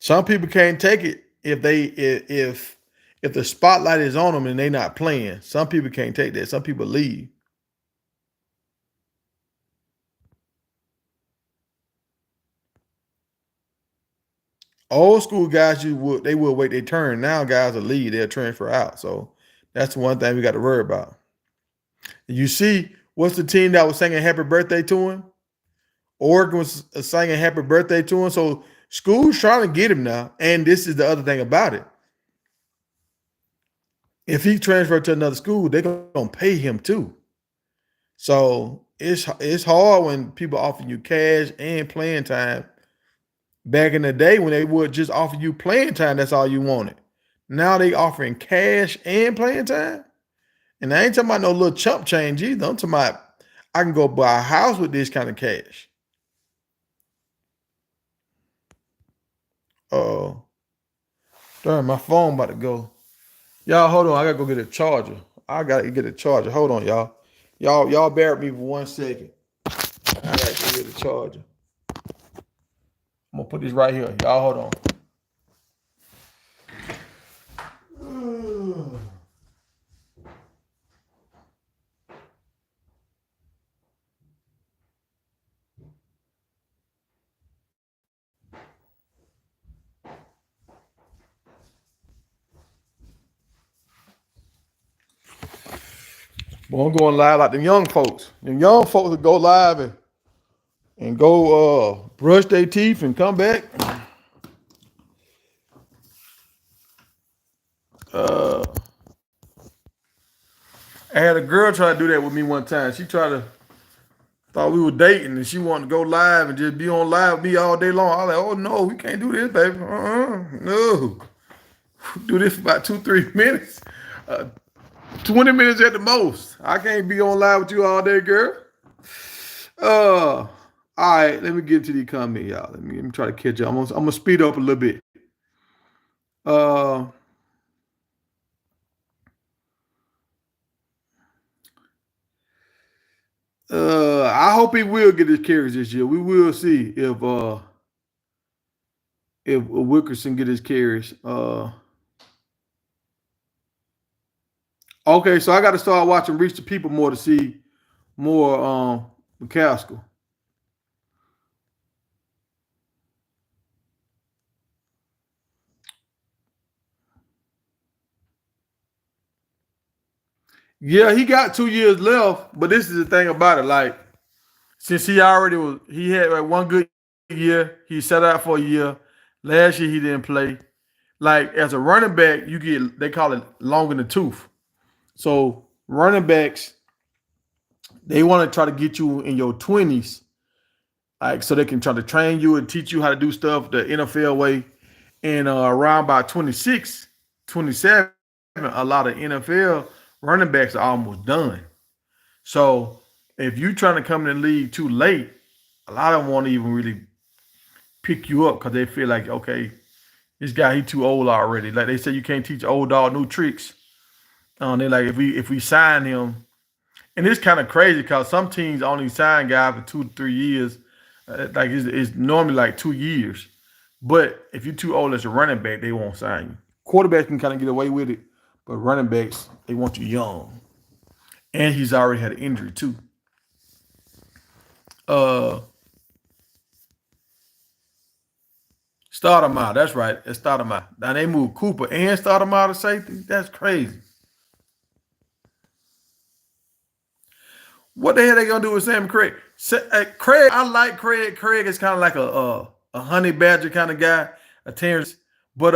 Speaker 1: some people can't take it if the spotlight is on them and they not playing. Some people can't take that. Some people leave. Old school guys, they will wait their turn. Now guys will leave, they'll transfer out. So that's the one thing we got to worry about. You see, what's the team that was singing happy birthday to him? Oregon was singing happy birthday to him. So school's trying to get him now. And this is the other thing about it. If he transferred to another school, they're gonna pay him too. So it's hard when people offer you cash and playing time. Back in the day when they would just offer you playing time, that's all you wanted. Now they offering cash and playing time. And I ain't talking about no little chump change either. I'm talking about I can go buy a house with this kind of cash. Oh, darn, my phone about to go. Y'all, hold on. I gotta go get a charger. I gotta get a charger. Hold on, y'all. Y'all bear with me for 1 second. I gotta go get a charger. I'm gonna put this right here. Y'all hold on. Well, I'm going live like them young folks. Them young folks that go live and go brush their teeth and come back. Uh, I had a girl try to do that with me one time. She tried to thought we were dating and she wanted to go live and just be on live with me all day long. I was like, oh no, we can't do this, baby. No. Do this for about 2-3 minutes. 20 minutes at the most. I can't be on live with you all day, girl. All right, let me get to the comment, y'all. Let me try to catch up. I'm gonna speed up a little bit. Uh, I hope he will get his carries this year. We will see if Wilkerson get his carries. Okay, so I got to start watching Reach the People more to see more McCaskill. Yeah, he got 2 years left, but this is the thing about it. Like, since he had like one good year, he set out for a year. Last year he didn't play. Like as a running back, they call it long in the tooth. So running backs, they want to try to get you in your 20s, like so they can try to train you and teach you how to do stuff the NFL way. And around by 26, 27, a lot of NFL running backs are almost done. So if you trying to come in the league too late, a lot of them won't even really pick you up because they feel like, okay, this guy he too old already. Like they say, you can't teach old dog new tricks. They like if we sign him, and it's kind of crazy because some teams only sign guys for 2 to 3 years. Like it's normally like 2 years. But if you're too old as a running back, they won't sign you. Quarterbacks can kind of get away with it, but running backs, they want you young. And he's already had an injury too. Uh Stoudemire, that's right. It's Stoudemire. Now they moved Cooper and Stoudemire to safety. That's crazy. What the hell they gonna do with Sam Craig? Craig, I like Craig. Craig is kind of like a honey badger kind of guy, a Terrence. But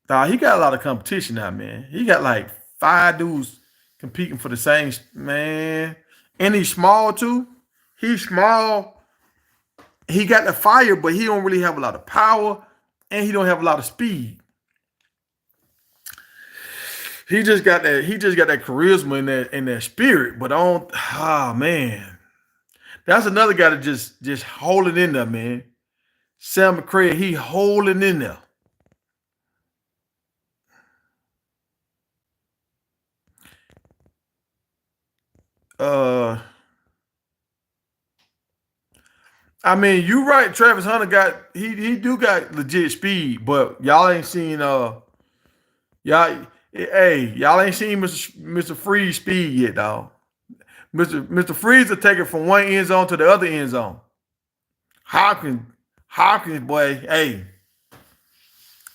Speaker 1: nah, he got a lot of competition now, man. He got like 5 dudes competing for the same man, and he's small too. He's small. He got the fire, but he don't really have a lot of power, and he don't have a lot of speed. He just got that. He just got that charisma and that spirit. But I don't. Ah, man, that's another guy that just holding in there, man. Sam McCray, he holding in there. Uh, I mean, you right. Travis Hunter got he do got legit speed, but y'all ain't seen y'all hey y'all ain't seen Mr. Freeze speed yet, dog. Mr. Freeze will take it from one end zone to the other end zone. Hopkins, Hopkins, boy, hey,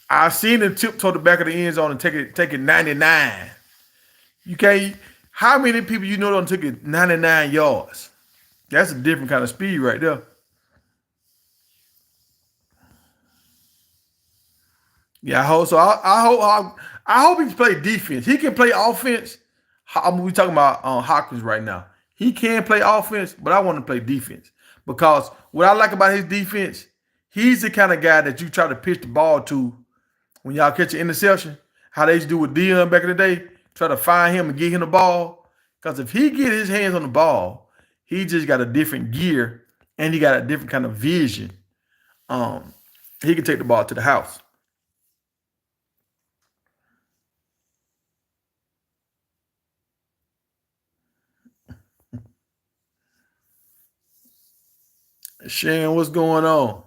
Speaker 1: I've seen him tiptoe the back of the end zone and take it 99. You can't. How many people you know don't take it 99 yards? That's a different kind of speed right there. Yeah, I hope so. I hope he can play defense. He can play offense. We talking about Hopkins right now. He can play offense, but I want to play defense because what I like about his defense, he's the kind of guy that you try to pitch the ball to when y'all catch an interception. How they used to do with Dion back in the day, try to find him and get him the ball. Because if he get his hands on the ball, he just got a different gear and he got a different kind of vision. Um, he can take the ball to the house. Shan, what's going on?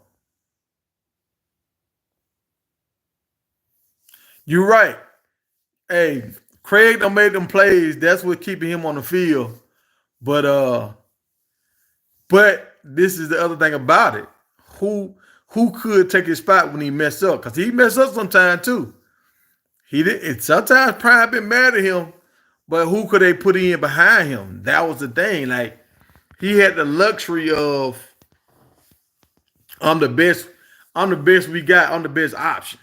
Speaker 1: You're right. Hey, Craig don't make them plays. That's what keeping him on the field. But but this is the other thing about it. Who could take his spot when he messed up? Because he messed up sometimes too. He did it sometimes Prime been mad at him, but who could they put in behind him? That was the thing. Like he had the luxury of I'm the best, I'm the best we got, I'm the best option.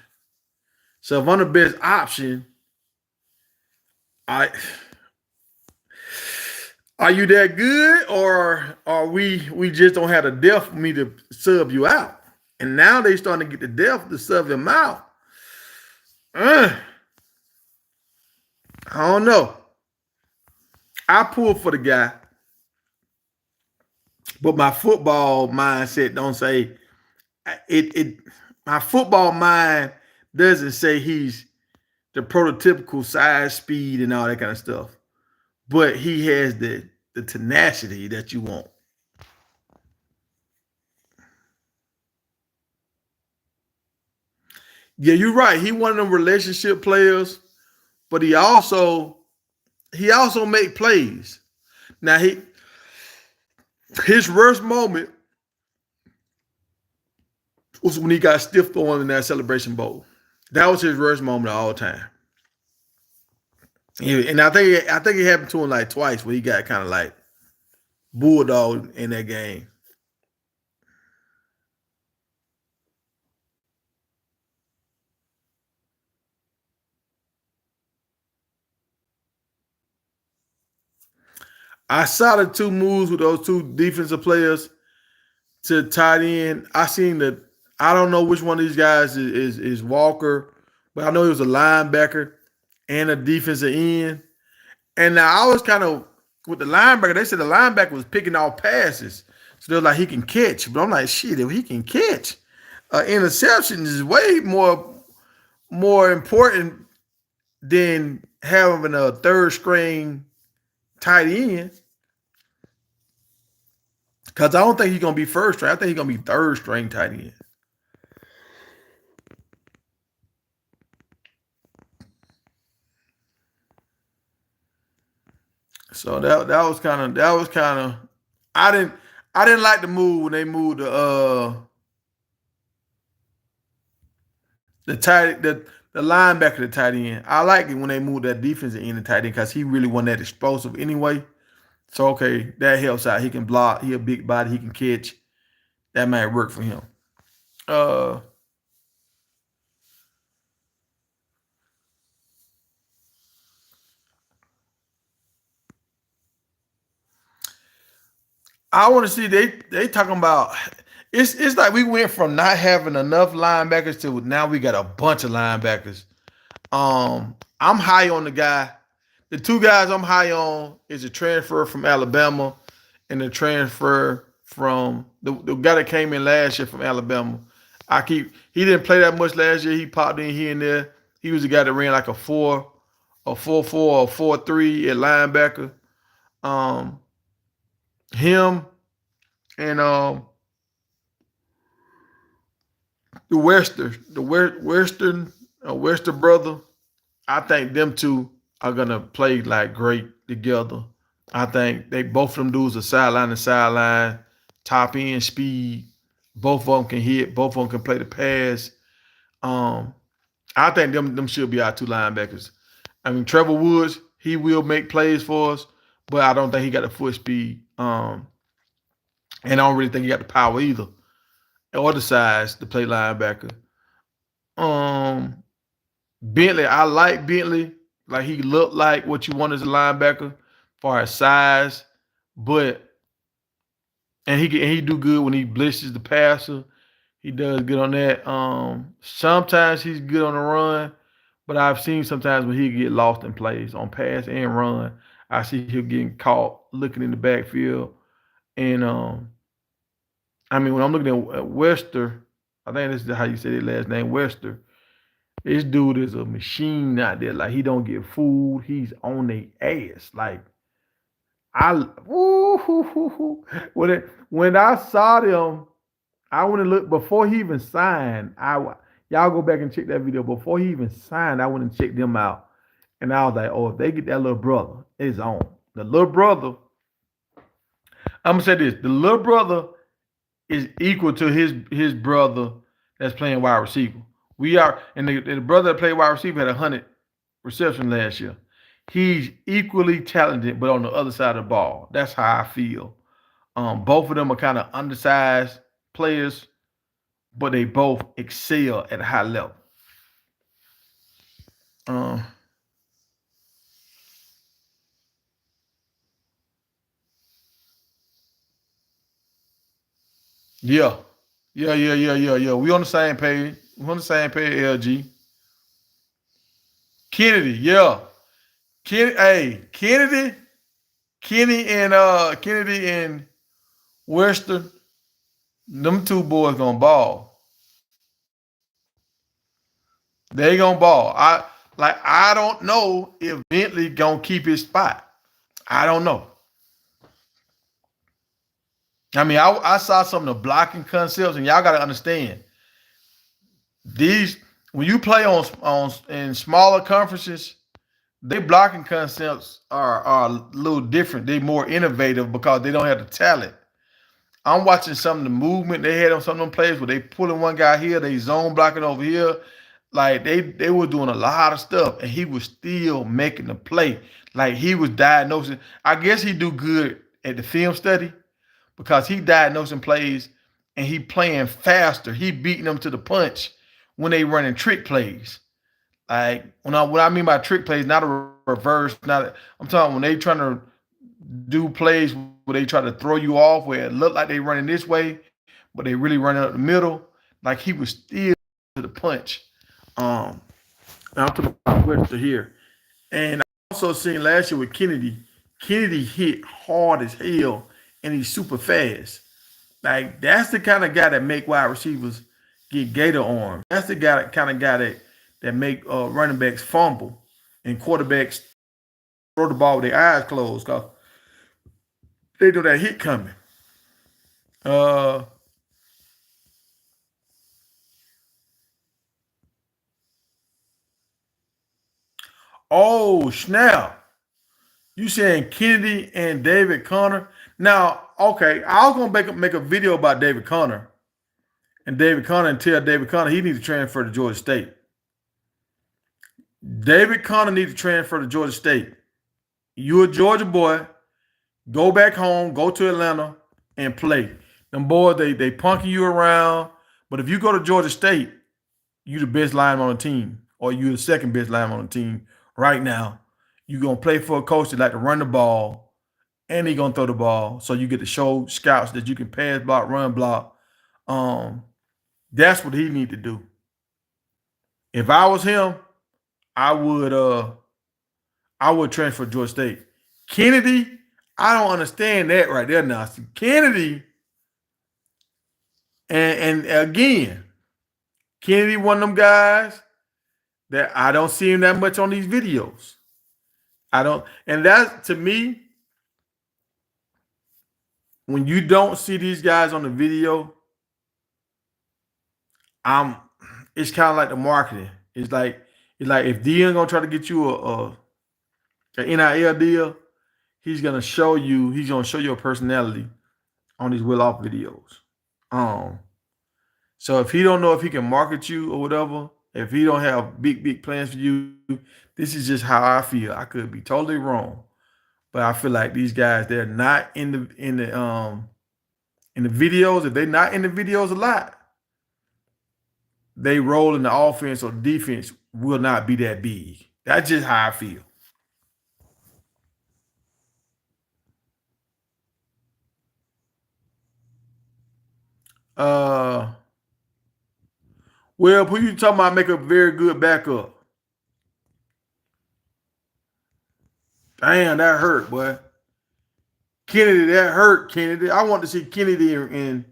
Speaker 1: So if I'm the best option, I are you that good, or are we just don't have the depth for me to sub you out? And now they starting to get the depth to sub him out. Uh, I don't know. I pull for the guy, but my football mindset don't say it. My football mind doesn't say he's the prototypical size, speed, and all that kind of stuff. But he has the tenacity that you want. Yeah, you're right. He one of them relationship players, but he also make plays. Now his worst moment was when he got stiffed on in that Celebration Bowl. That was his worst moment of all time. Yeah, and I think it happened to him like twice where he got kind of like bulldog in that game. I saw the two moves with those two defensive players to tight end. I seen that. I don't know which one of these guys is Walker, but I know he was a linebacker and a defensive end. And now I was kind of with the linebacker. They said the linebacker was picking off passes, so they're like he can catch. But I'm like, shit, if he can catch, interception is way more important than having a third string tight end. Because I don't think he's gonna be first string. I think he's gonna be third string tight end. So that was kind of I didn't I didn't like the move when they moved the linebacker to tight end. I like it when they moved that defensive end to tight end because he really wasn't that explosive anyway. So okay, that helps out. He can block. He a big body. He can catch. That might work for him. Uh, I want to see they talking about it's like we went from not having enough linebackers to now we got a bunch of linebackers. I'm high on the guy. The two guys I'm high on is a transfer from Alabama and the transfer from the guy that came in last year from Alabama. He didn't play that much last year. He popped in here and there. He was the guy that ran like a 4-4 or 4-3 at linebacker. Um, him and Western brother. I think them two are gonna play like great together. I think they both of them dudes are sideline to sideline, top end speed. Both of them can hit. Both of them can play the pass. Um, I think them should be our two linebackers. I mean, Trevor Woods, he will make plays for us, but I don't think he got the foot speed. And I don't really think he got the power either, or the size to play linebacker. Um, Bentley, I like Bentley. Like he looked like what you want as a linebacker, for his size, but and he do good when he blitzes the passer. He does good on that. Sometimes he's good on the run, but I've seen sometimes when he get lost in plays on pass and run. I see him getting caught looking in the backfield. And I mean when I'm looking at Wester, I think this is how you say his last name, Wester. This dude is a machine out there. Like he don't get fooled. He's on their ass. Like I when I saw them, I went and looked before he even signed. Y'all go back and check that video. Before he even signed, I went and checked them out. And I was like, oh, if they get that little brother, it's on. The little brother, I'm gonna say this: the little brother is equal to his brother that's playing wide receiver. We are, and the brother that played wide receiver had 100 reception last year. He's equally talented, but on the other side of the ball. That's how I feel. Both of them are kind of undersized players, but they both excel at a high level. Uh, yeah, yeah. We on the same page. We on the same page, LG. Kennedy, yeah. Kennedy, Kennedy and Western, them two boys gonna ball. They gonna ball. I don't know if Bentley gonna keep his spot. I don't know. I mean, I saw some of the blocking concepts, and y'all gotta understand these when you play on in smaller conferences, they blocking concepts are a little different. They more innovative because they don't have the talent. I'm watching some of the movement they had on some of them plays where they pulling one guy here, they zone blocking over here. Like they were doing a lot of stuff, and he was still making the play. Like he was diagnosing. I guess he do good at the film study because he diagnosing plays and he playing faster. He beating them to the punch when they running trick plays. Like what I mean by trick plays, not a reverse, I'm talking when they trying to do plays where they try to throw you off where it looked like they running this way, but they really running up the middle. Like he was still to the punch. Um, I'm talking about Webster here. And I also seen last year with Kennedy. Kennedy hit hard as hell and he's super fast. Like that's the kind of guy that make wide receivers get gator arms. That's the guy that make running backs fumble and quarterbacks throw the ball with their eyes closed because they know that hit coming. Uh oh, snap. You saying Kennedy and David Connor? Now, okay, I was gonna make a video about David Connor and David Connor and tell David Connor he needs to transfer to Georgia State. David Connor needs to transfer to Georgia State. You a Georgia boy, go back home, go to Atlanta and play. Them boys, they punking you around. But if you go to Georgia State, you the best lineman on the team, or you the second best lineman on the team right now. You gonna play for a coach that like to run the ball, and he gonna throw the ball, so you get to show scouts that you can pass block, run block. Um, that's what he need to do. If I was him, I would I would transfer to Georgia State. Kennedy, I don't understand that right there now. See, Kennedy, and again, Kennedy one of them guys that I don't see him that much on these videos. I don't, and that to me, when you don't see these guys on the video, I'm it's kind of like the marketing. It's like if Dion gonna try to get you a NIL deal, he's gonna show you a personality on these will off videos. Um, so if he don't know if he can market you or whatever, if he don't have big plans for you, this is just how I feel. I could be totally wrong, but I feel like these guys they're not in the videos. If they're not in the videos a lot, they role in the offense or defense will not be that big. That's just how I feel. Uh, well, who you talking about make a very good backup? Damn, that hurt, boy. Kennedy, that hurt, Kennedy. I want to see Kennedy and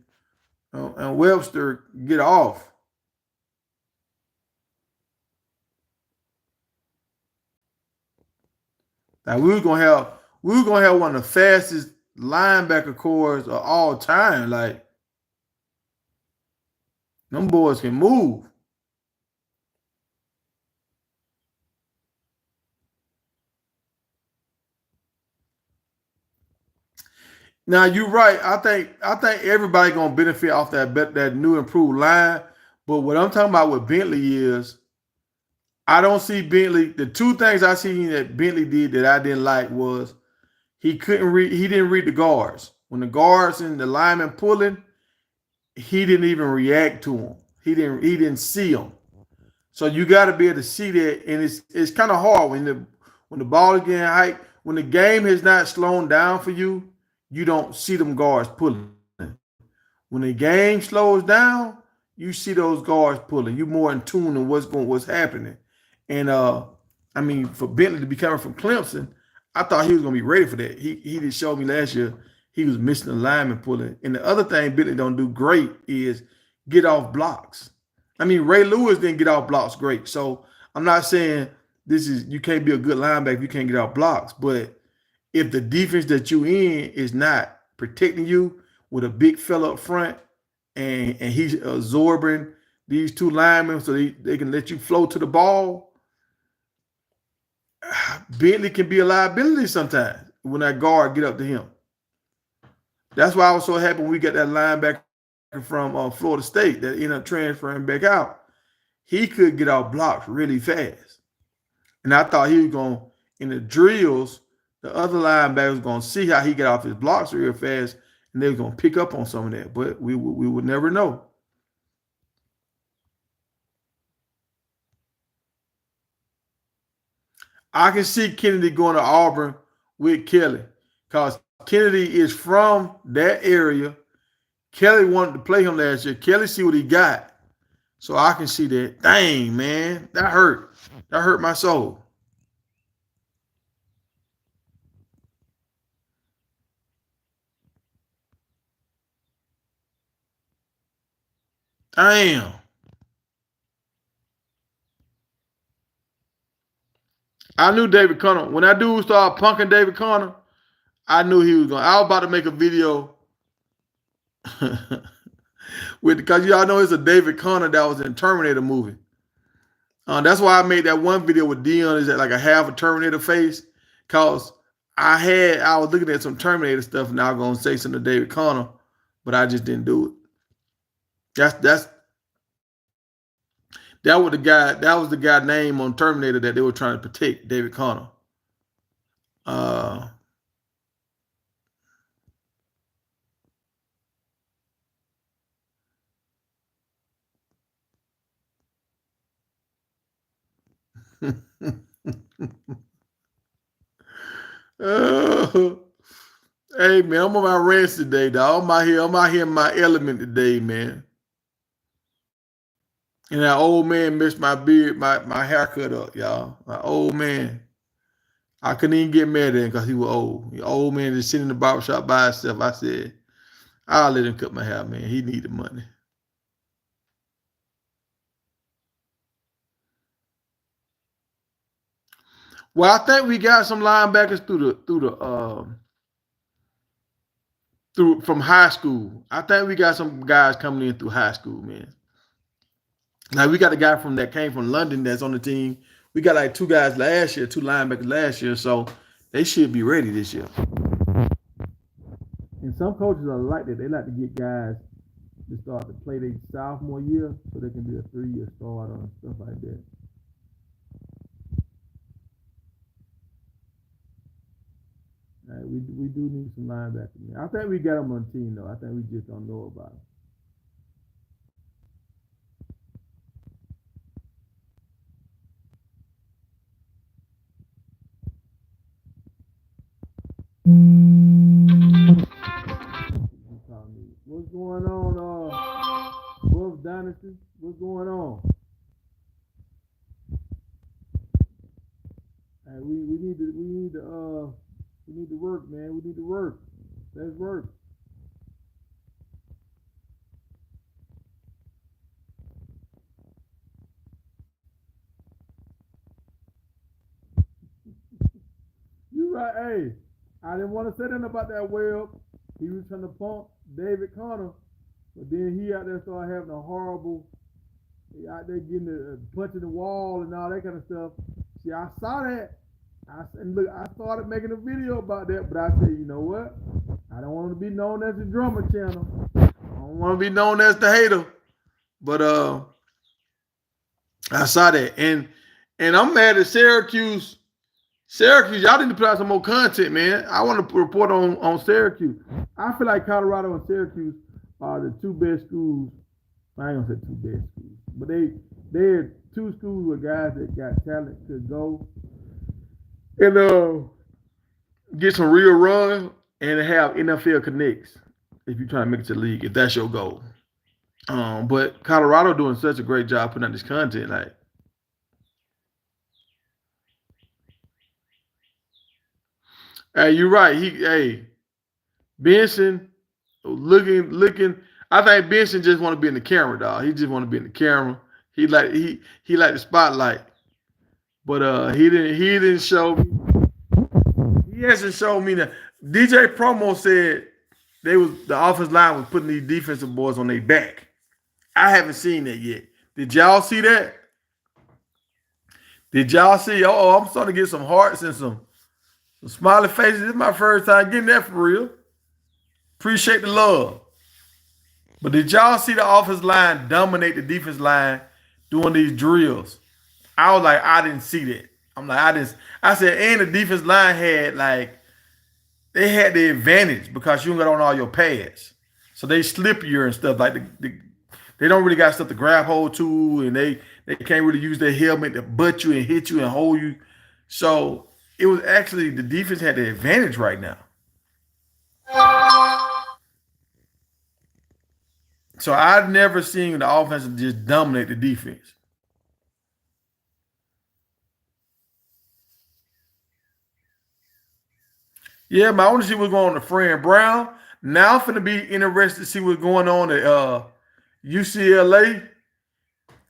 Speaker 1: Webster get off. Now we were gonna have one of the fastest linebacker cores of all time. Like them boys can move. Now you're right. I think everybody gonna benefit off that new improved line. But what I'm talking about with Bentley is I don't see Bentley. The two things I seen that Bentley did that I didn't like was he didn't read the guards. When the guards and the linemen pulling, he didn't even react to them. He didn't see them. So you got to be able to see that, and it's kind of hard when the ball is getting hyped. When the game has not slowed down for you, you don't see them guards pulling. When the game slows down, you see those guards pulling. You're more in tune to what's happening. And I mean, for Bentley to be coming from Clemson, I thought he was gonna be ready for that. He did show me last year he was missing the lineman pulling. And the other thing Bentley don't do great is get off blocks. I mean, Ray Lewis didn't get off blocks great. So I'm not saying you can't be a good linebacker if you can't get off blocks, but if the defense that you in is not protecting you with a big fella up front and he's absorbing these two linemen so they can let you flow to the ball, Bentley can be a liability sometimes when that guard get up to him. That's why I was so happy when we got that linebacker from Florida State that ended up transferring back out. He could get off blocks really fast. And I thought he was going, in the drills, the other linebacker was going to see how he got off his blocks real fast, and they were going to pick up on some of that. But we would never know. I can see Kennedy going to Auburn with Kelly because Kennedy is from that area. Kelly wanted to play him last year. Kelly see what he got. So I can see that. Dang, man. That hurt. That hurt my soul. Damn. I knew David Connor. When that dude started punking David Connor, I knew he was going. I was about to make a video Because y'all know it's a David Conner that was in Terminator movie. That's why I made that one video with Dion, is that like a half a Terminator face. Cause I was looking at some Terminator stuff and I was gonna say something to David Conner, but I just didn't do it. That was the guy name on Terminator that they were trying to protect, David Conner. Uh Oh, hey man, I'm on my rants today, dog. I'm out here in my element today, man. And that old man messed my beard, my haircut up, y'all. My old man. I couldn't even get mad at him because he was old. The old man just sitting in the barber shop by himself. I said, I'll let him cut my hair, man. He needed money. Well, I think we got some linebackers through from high school. I think we got some guys coming in through high school, man. Now we got a guy from that came from London that's on the team. We got like two guys last year, two linebackers last year, so they should be ready this year. And some coaches are like that. They like to get guys to start to play their sophomore year so they can be a 3-year starter and stuff like that. We do need some linebackers. Man. I think we got them on the team though. I think we just don't know about them. What's going on, Wolf Dynasty? What's going on? Hey, we need to work, man. We need to work. Let's work. You right, hey. I didn't want to say nothing about that Webb. He was trying to pump David Conner, but then he out there started having a horrible. He out there getting the punching the wall and all that kind of stuff. See, I saw that. I started making a video about that, but I said, you know what? I don't want to be known as the drummer channel. I don't want to be known as the hater. But I saw that, and I'm mad at Syracuse. Syracuse, y'all need to put out some more content, man. I want to report on Syracuse. I feel like Colorado and Syracuse are the two best schools. I ain't gonna say two best schools, but they're two schools where guys that got talent could go and get some real run and have NFL connects if you're trying to make it to the league, if that's your goal. But Colorado doing such a great job putting out this content. Like, hey, you're right. Benson looking. I think Benson just want to be in the camera, dog. He just want to be in the camera. He like the spotlight, but he didn't show me. He hasn't shown me that. DJ Promo said the offensive line was putting these defensive boys on their back. I haven't seen that yet. Did y'all see that? Did y'all see? Oh, I'm starting to get some hearts and some smiley faces. This is my first time getting that for real. Appreciate the love. But did y'all see the offensive line dominate the defense line doing these drills? I was like, I didn't see that. I'm like, I said, and the defense line they had the advantage because you got on all your pads. So they slippier and stuff. Like they don't really got stuff to grab hold to, and they can't really use their helmet to butt you and hit you and hold you. So it was actually the defense had the advantage right now. So I've never seen the offense just dominate the defense. Yeah, man, I want to see what's going on with Fran Brown. Now I'm finna be interested to see what's going on at UCLA.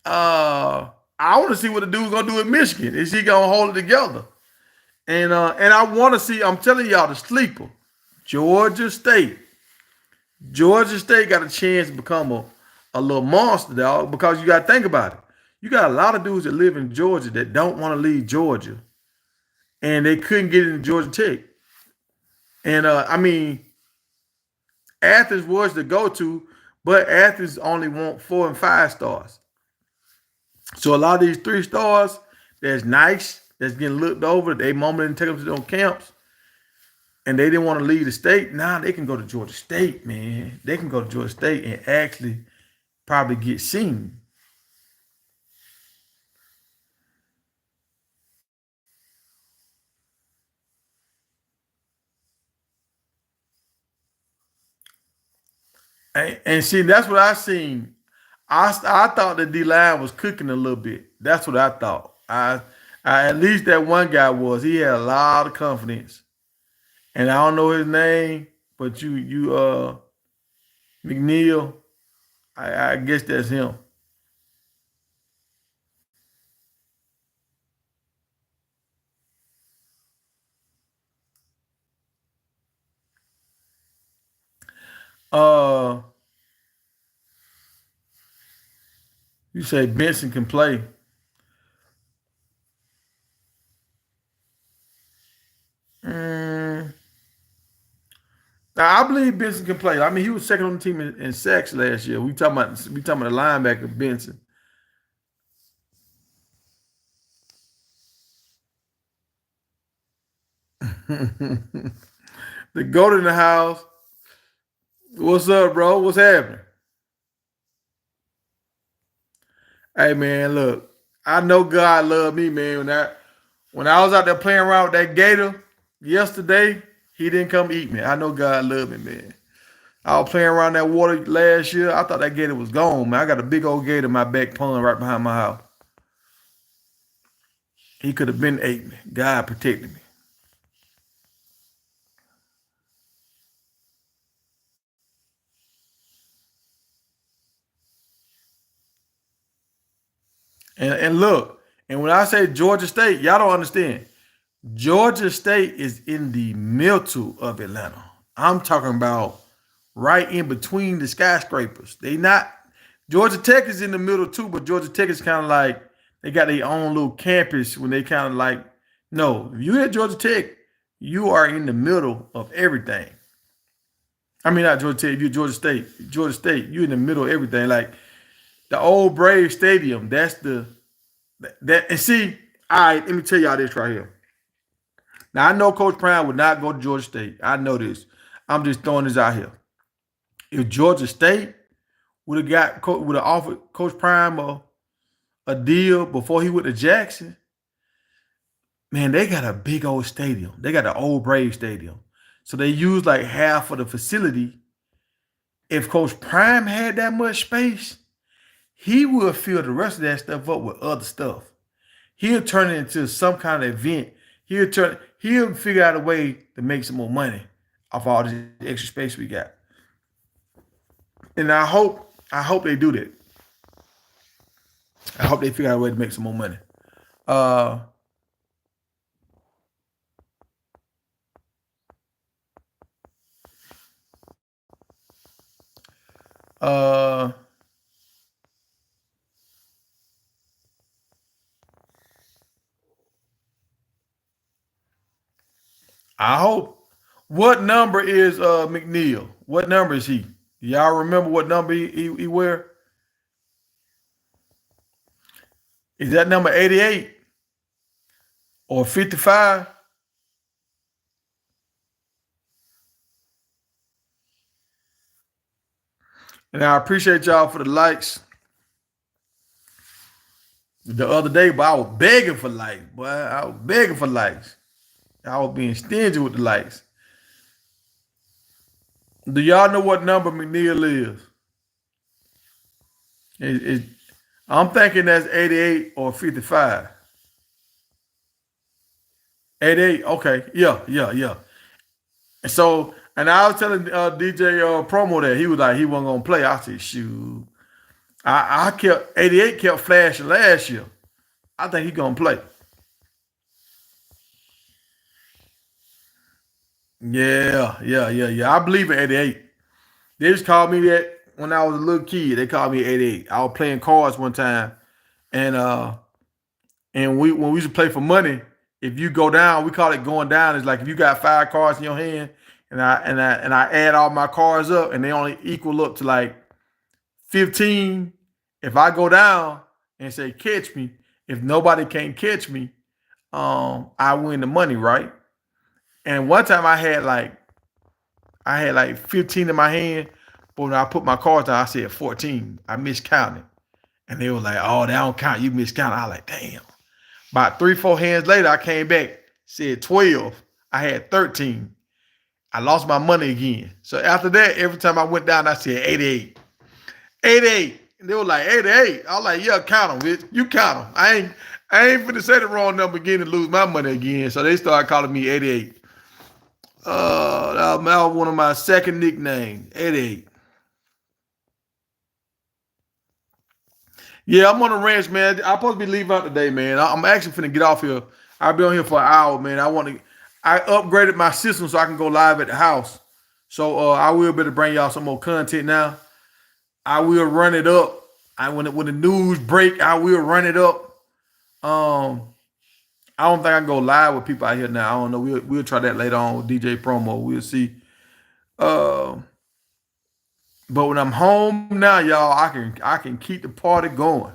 Speaker 1: I want to see what the dude's gonna do at Michigan. Is he gonna hold it together? And I want to see. I'm telling y'all, the sleeper, Georgia State. Georgia State got a chance to become a little monster, dog, because you got to think about it. You got a lot of dudes that live in Georgia that don't want to leave Georgia, and they couldn't get into Georgia Tech. And I mean, Athens was the go-to, but Athens only want 4 and 5 stars. So a lot of these 3 stars, that's nice, that's getting looked over. They mama didn't take them to those camps, and they didn't want to leave the state. Now they can go to Georgia State, man. They can go to Georgia State and actually probably get seen. And see, that's what I seen. I thought the D line was cooking a little bit. That's what I thought. At least that one guy was. He had a lot of confidence, and I don't know his name, but you McNeil. I guess that's him. Uh, you say Benson can play. Mm, now I believe Benson can play. I mean, he was second on the team in sacks last year. We talking about the linebacker Benson. The goat in the house. What's up, bro? What's happening? Hey man, look, I know God loved me, man. When I was out there playing around with that gator yesterday, he didn't come eat me. I know God loved me, man. I was playing around that water last year. I thought that gator was gone, man. I got a big old gator in my back pond right behind my house. He could have been ate me. God protected me. And look, and when I say Georgia State, y'all don't understand. Georgia State is in the middle of Atlanta. I'm talking about right in between the skyscrapers. They not Georgia Tech is in the middle too, but Georgia Tech is kind of like they got their own little campus when they kind of like no. If you at Georgia Tech, you are in the middle of everything. I mean not Georgia Tech, if you're Georgia State, you're in the middle of everything. Like the old Brave Stadium, that's the that and see, all right, let me tell y'all this right here. Now I know Coach Prime would not go to Georgia State. I know this. I'm just throwing this out here. If Georgia State would have offered Coach Prime a deal before he went to Jackson, man, they got a big old stadium. They got the old Brave Stadium. So they use like half of the facility. If Coach Prime had that much space, he would fill the rest of that stuff up with other stuff. He'll turn it into some kind of event. He'll figure out a way to make some more money off all this extra space we got. And I hope they do that. I hope they figure out a way to make some more money. Uh uh I hope. What number is McNeil? What number is he? Y'all remember what number he wear? Is that number 88 or 55? And I appreciate y'all for the likes the other day, but I was begging for likes, boy. I was begging for likes. I was being stingy with the likes. Do y'all know what number McNeil is? It, I'm thinking that's 88 or 55. 88, okay. Yeah, yeah, yeah. And so, and I was telling DJ Promo that he was like, he wasn't going to play. I said, shoot. I kept, 88 kept flashing last year. I think he going to play. Yeah, yeah, yeah, yeah. I believe in 88. They just called me that when I was a little kid. They called me 88. I was playing cards one time, and we when we used to play for money, if you go down, we call it going down. It's like if you got 5 cards in your hand, and I add all my cards up, and they only equal up to like 15. If I go down and say catch me, if nobody can catch me, I win the money, right? And one time I had like 15 in my hand, but when I put my cards down, I said 14. I miscounted. And they were like, oh, that don't count. You miscounted. I was like, damn. About 3, 4 hands later, I came back, said 12. I had 13. I lost my money again. So after that, every time I went down, I said 88. 88. And they were like, 88. I was like, yeah, count them, bitch. You count them. I ain't finna say the wrong number again and lose my money again. So they started calling me 88. That was one of my second nicknames, 88. Yeah, I'm on the ranch, man. I'm supposed to be leaving out today, man. I'm actually finna get off here. I'll be on here for an hour, man. I upgraded my system so I can go live at the house. So I will be able to bring y'all some more content now. I will run it up. When the news break, I will run it up. I don't think I can go live with people out here now. I don't know. We'll try that later on with DJ Promo. We'll see. But when I'm home now, y'all, I can keep the party going.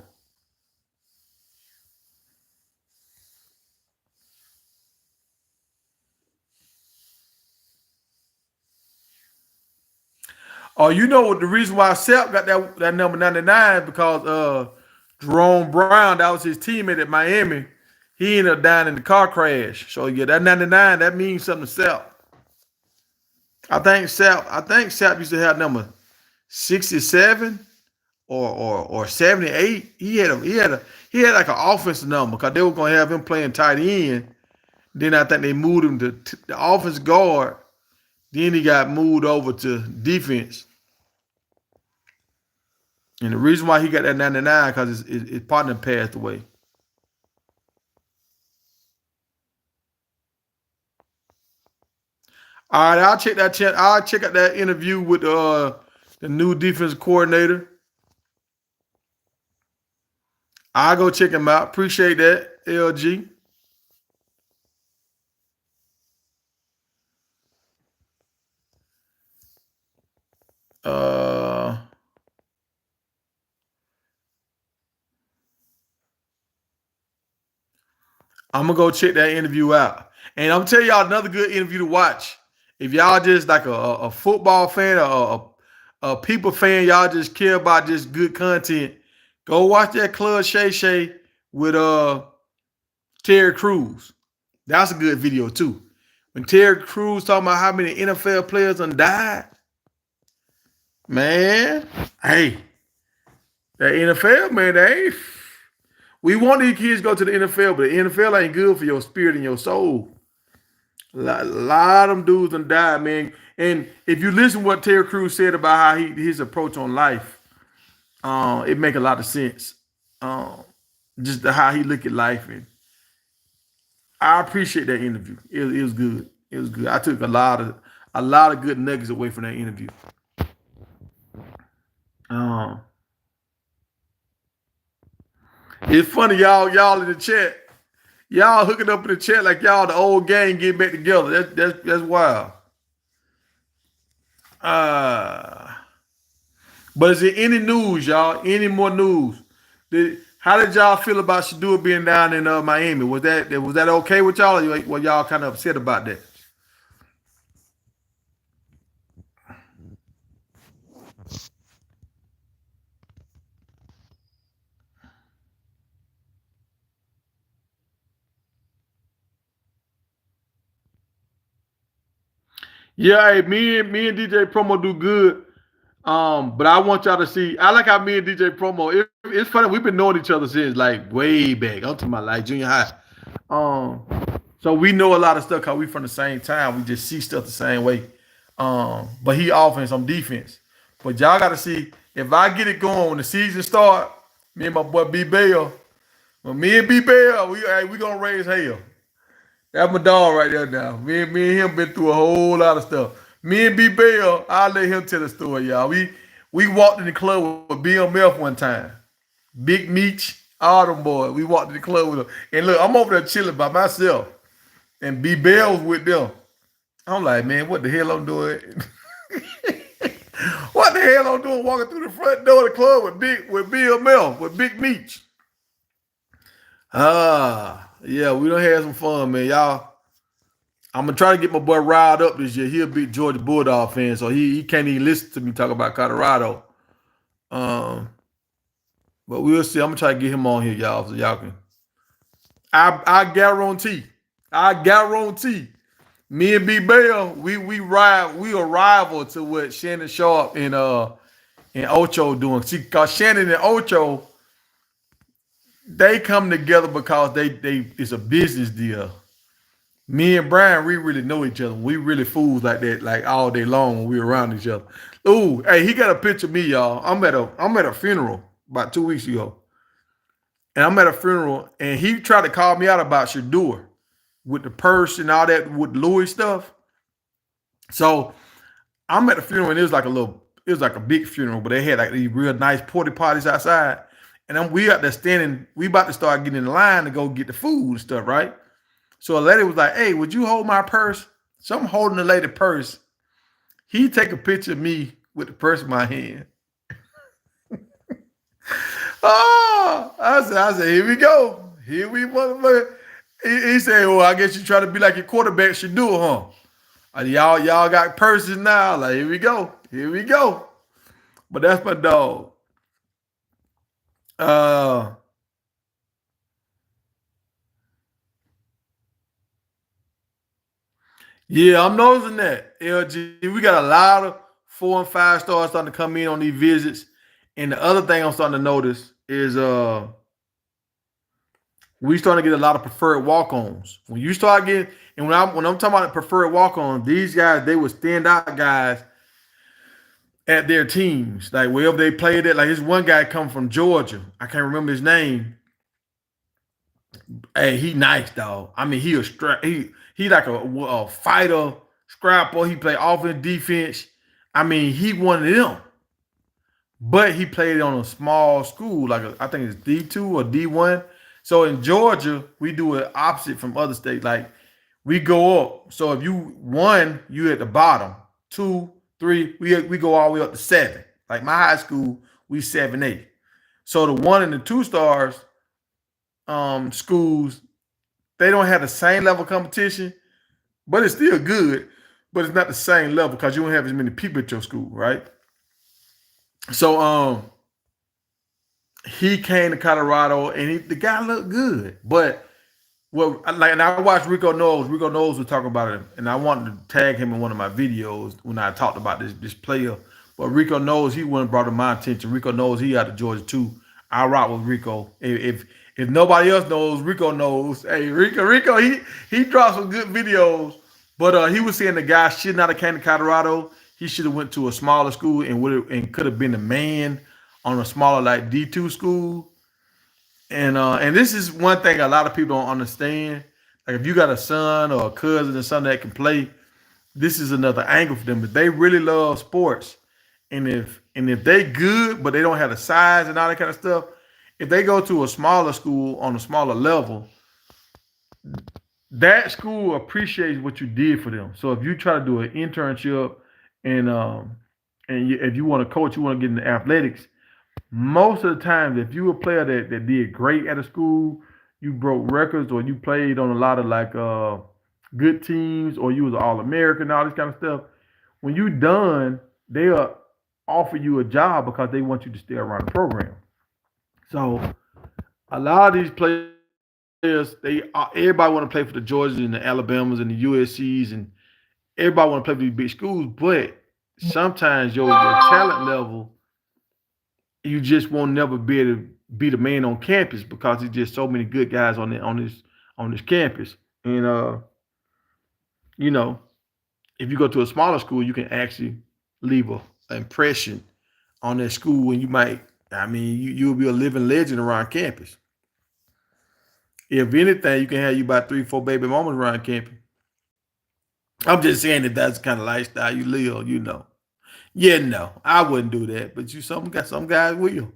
Speaker 1: Oh, you know what the reason why Sep got that number 99 because Jerome Brown, that was his teammate at Miami. He ended up dying in the car crash. So yeah, that 99, that means something to Sep. I think Sap used to have number 67 or 78. He had like an offensive number because they were gonna have him playing tight end. Then I think they moved him to the offense guard. Then he got moved over to defense. And the reason why he got that 99 because his partner passed away. All right, I'll check that chat. I'll check out that interview with the new defense coordinator. I'll go check him out. Appreciate that, LG. Uh, I'm gonna go check that interview out, and I'm gonna tell y'all another good interview to watch. If y'all just like a football fan or a people fan, y'all just care about just good content. Go watch that Club Shay Shay with Terry Crews. That's a good video too. When Terry Crews talking about how many NFL players done died, man, hey, that NFL, man, they ain't. We want these kids to go to the NFL, but the NFL ain't good for your spirit and your soul. A lot of them dudes done died, man. And if you listen to what Terry Crews said about how his approach on life, it make a lot of sense. Um, just how he look at life, and I appreciate that interview. It was good. It was good. I took a lot of good nuggets away from that interview. Um, it's funny, y'all in the chat. Y'all hooking up in the chat like y'all the old gang getting back together. That's wild. Uh, but is there any news, y'all? Any more news? How did y'all feel about Shadua being down in Miami? Was that okay with y'all? Or were y'all kind of upset about that? Yeah, hey, me and DJ Promo do good. But I want y'all to see. I like how me and DJ Promo. It's funny. We've been knowing each other since like way back. I'm talking about like junior high. Um, so we know a lot of stuff because we from the same time. We just see stuff the same way. But he offense, I'm defense. But y'all got to see if I get it going when the season start. Me and my boy B Bell. Well, me and B Bell, we gonna raise hell. That's my dog right there now. Me and him been through a whole lot of stuff. Me and B Bell, I'll let him tell the story, y'all. We walked in the club with BMF one time. Big Meech, all them boys. We walked in the club with them. And look, I'm over there chilling by myself. And B Bell was with them. I'm like, man, what the hell I'm doing? What the hell I'm doing walking through the front door of the club with BMF, with Big Meech? Yeah, we done had some fun, man. Y'all, I'm gonna try to get my boy riled up this year. He a big Georgia Bulldog fan, so he can't even listen to me talk about Colorado. Um, but we'll see. I'm gonna try to get him on here, y'all, so y'all can. I guarantee. I guarantee. Me and B Bell, we ride, we a rival to what Shannon Sharp and Ocho doing. See, cause Shannon and Ocho, they come together because they it's a business deal. Me and Brian, we really know each other. We really fools like that, like all day long when we around each other. Ooh, hey, he got a picture of me, y'all. I'm at a funeral about 2 weeks ago. And I'm at a funeral, and he tried to call me out about Shadur with the purse and all that with Louis stuff. So I'm at the funeral, and it was like a big funeral, but they had like these real nice porta potties outside. And we out there standing, we about to start getting in the line to go get the food and stuff, right? So a lady was like, hey, would you hold my purse? So I'm holding the lady purse. He take a picture of me with the purse in my hand. Oh, I said, here we go. Here we motherfucker. He said, well, I guess you try to be like your quarterback should do, huh? Y'all got purses now. Like, here we go. Here we go. But that's my dog. Uh, yeah, I'm noticing that. LG, we got a lot of 4 and 5 stars starting to come in on these visits. And the other thing I'm starting to notice is we starting to get a lot of preferred walk-ons. When you start getting, and when I'm talking about preferred walk-ons, these guys, they were standout guys at their teams. Like wherever they played at. Like this one guy come from Georgia. I can't remember his name. Hey, he nice, dog. I mean, he like a fighter, scrapper. He play offense, defense. I mean, he one of them. But he played on a small school, I think it's D2 or D1. So in Georgia, we do it opposite from other states. Like we go up. So if you one, you at the bottom. 2, 3, we go all the way up to 7. Like my high school, we 7, 8. So the 1 and the 2 stars schools, they don't have the same level of competition, but it's still good. But it's not the same level because you don't have as many people at your school, right? So he came to Colorado and the guy looked good. But and I watched Rico Knowles. Rico Knowles was talking about it, and I wanted to tag him in one of my videos when I talked about this player. But Rico Knowles, he wouldn't brought to my attention. Rico Knowles, he out of Georgia too. I rock with Rico. If nobody else knows, Rico knows. Hey, Rico, he dropped some good videos. But he was saying the guy should not have came to Colorado. He should have went to a smaller school and could have been a man on a smaller like D2 school. And this is one thing a lot of people don't understand. Like if you got a son or a cousin or something that can play, this is another angle for them. If they really love sports, and if they good, but they don't have the size and all that kind of stuff, if they go to a smaller school on a smaller level, that school appreciates what you did for them. So if you try to do an internship and if you want to coach, you want to get into athletics, most of the time, if you a player that did great at a school, you broke records or you played on a lot of like good teams or you was an All-American, all this kind of stuff, when you done, they'll offer you a job because they want you to stay around the program. So a lot of these players, everybody want to play for the Georgias and the Alabamas and the USCs and everybody want to play for these big schools, but sometimes your talent level, you just won't never be able to be the man on campus because there's just so many good guys on this campus. And you know, if you go to a smaller school, you can actually leave an impression on that school, and you'll be a living legend around campus. If anything, you can have you about 3, 4 baby mamas around campus. I'm just saying if that's the kind of lifestyle you live, you know. Yeah, no, I wouldn't do that. But some guys will.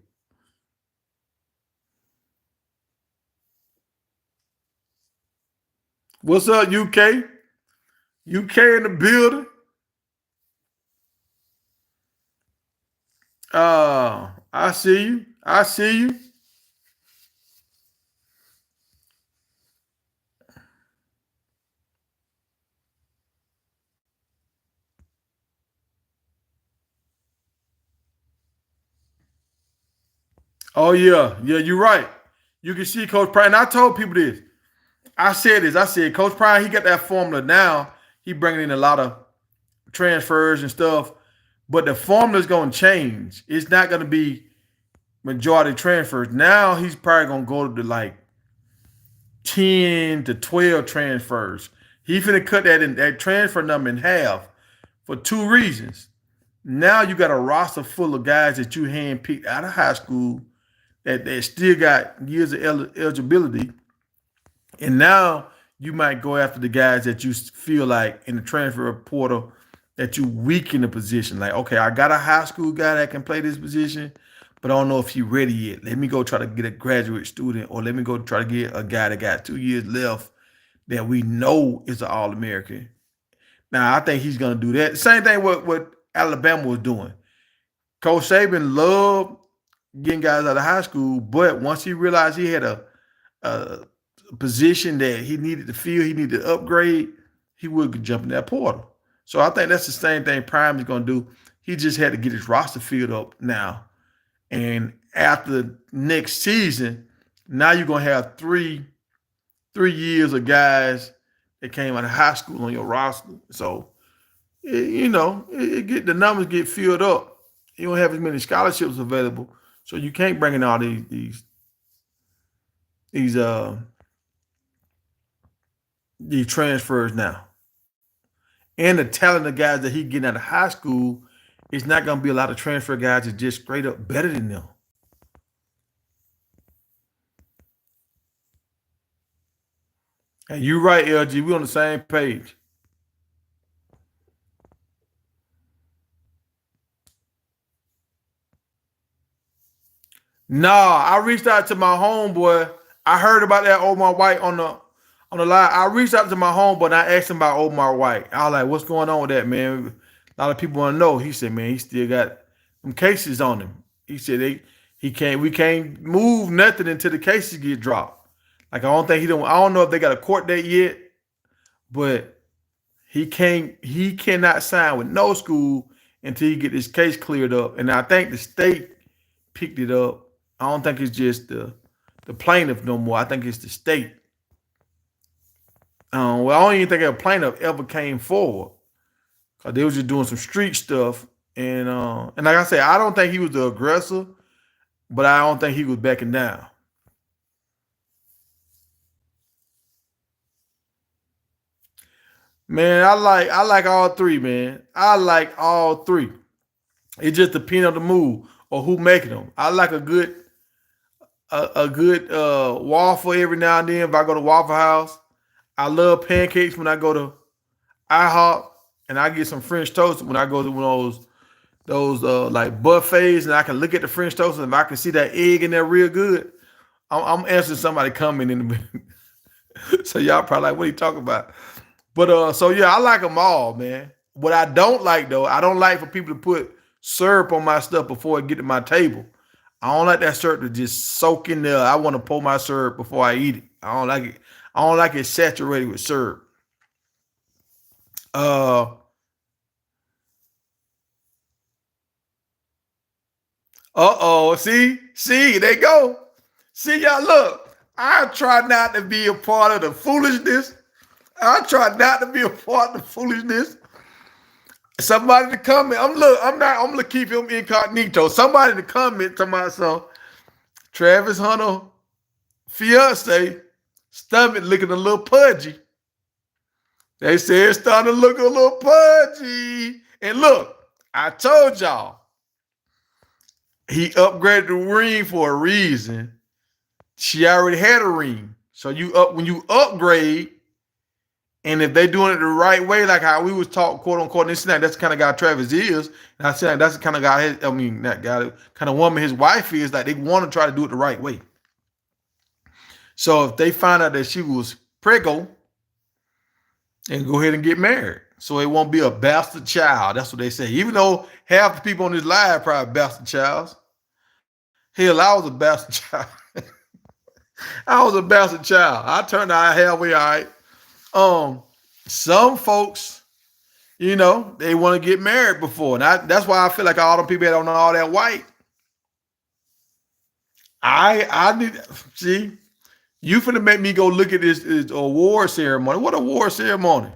Speaker 1: What's up, UK? UK in the building. I see you. I see you. Oh yeah, yeah, you're right. You can see Coach Prime. And I told people this. I said this. I said Coach Prime. He got that formula now. He bringing in a lot of transfers and stuff, but the formula's gonna change. It's not gonna be majority transfers. Now he's probably gonna go to like 10 to 12 transfers. He finna cut that transfer number in half for two reasons. Now you got a roster full of guys that you handpicked out of high school that still got years of eligibility, and now you might go after the guys that you feel like in the transfer portal that you weaken the position. Like, okay, I got a high school guy that can play this position, but I don't know if he's ready yet. Let me go try to get a graduate student, or let me go try to get a guy that got 2 years left that we know is an All-American. Now, I think he's going to do that. Same thing what Alabama was doing. Coach Saban loved getting guys out of high school, but once he realized he had a position that he needed to fill, he needed to upgrade, he would jump in that portal. So I think that's the same thing Prime is going to do. He just had to get his roster filled up now. And after next season, now you're going to have three years of guys that came out of high school on your roster. So, the numbers get filled up. You don't have as many scholarships available, so you can't bring in all these transfers now. And the talent of guys that he getting out of high school, it's not going to be a lot of transfer guys that just straight up better than them. And you're right, LG. We're on the same page. Nah, I reached out to my homeboy. I heard about that Omar White on the line. I reached out to my homeboy and I asked him about Omar White. I was like, "What's going on with that, man?" A lot of people want to know. He said, "Man, he still got some cases on him." He said we can't move nothing until the cases get dropped. Like I don't know if they got a court date yet, but he cannot sign with no school until he get this case cleared up. And I think the state picked it up. I don't think it's just the plaintiff no more. I think it's the state. Well, I don't even think a plaintiff ever came forward because they was just doing some street stuff. And like I said, I don't think he was the aggressor, but I don't think he was backing down. Man, I like all three, man. I like all three. It just depends on the mood or who making them. I like a good waffle every now and then if I go to Waffle House. I love pancakes when I go to IHOP, and I get some French toast when I go to one of those like buffets, and I can look at the French toast, and if I can see that egg in there real good, I'm answering somebody coming in the so y'all probably like, what are you talking about? But so yeah, I like them all, man. What I don't like though, I don't like for people to put syrup on my stuff before it get to my table. I don't like that syrup to just soak in there. I want to pour my syrup before I eat it. I don't like it. I don't like it saturated with syrup. Uh oh. See, they go. See y'all. Look, I try not to be a part of the foolishness. I try not to be a part of the foolishness. Somebody to comment. I'm gonna keep him incognito. Somebody to comment to myself. Travis Hunter, fiance, stomach looking a little pudgy. They said it's starting to look a little pudgy. And look, I told y'all, he upgraded the ring for a reason. She already had a ring. So when you upgrade And if they doing it the right way, like how we was taught, quote unquote, and this and that, that's the kind of guy Travis is. And I said that's the kind of guy. That guy, kind of woman his wife is. Like they want to try to do it the right way. So if they find out that she was preggo, and go ahead and get married, so it won't be a bastard child. That's what they say. Even though half the people on this live probably bastard childs. Hell, I was a bastard child. I was a bastard child. I turned out halfway all right. Some folks, they want to get married before. And that's why I feel like all them people that don't know all that white. I need see, you finna make me go look at this award ceremony. What award ceremony?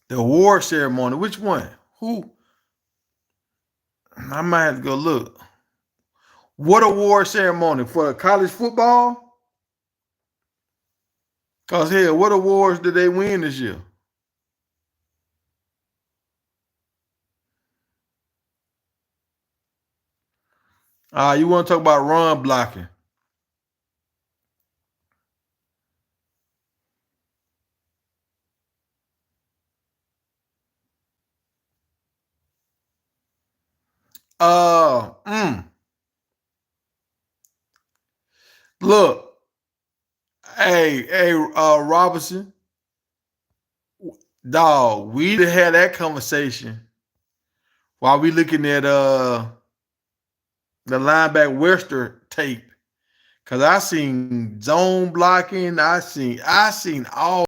Speaker 1: The award ceremony. Which one? Who? I might have to go look. What award ceremony for college football? Cause hell, what awards did they win this year? You want to talk about run blocking? Uh, mm. Look, hey, Robinson, dog, we had that conversation while we looking at the linebacker Wester tape. Cause I seen zone blocking, I seen all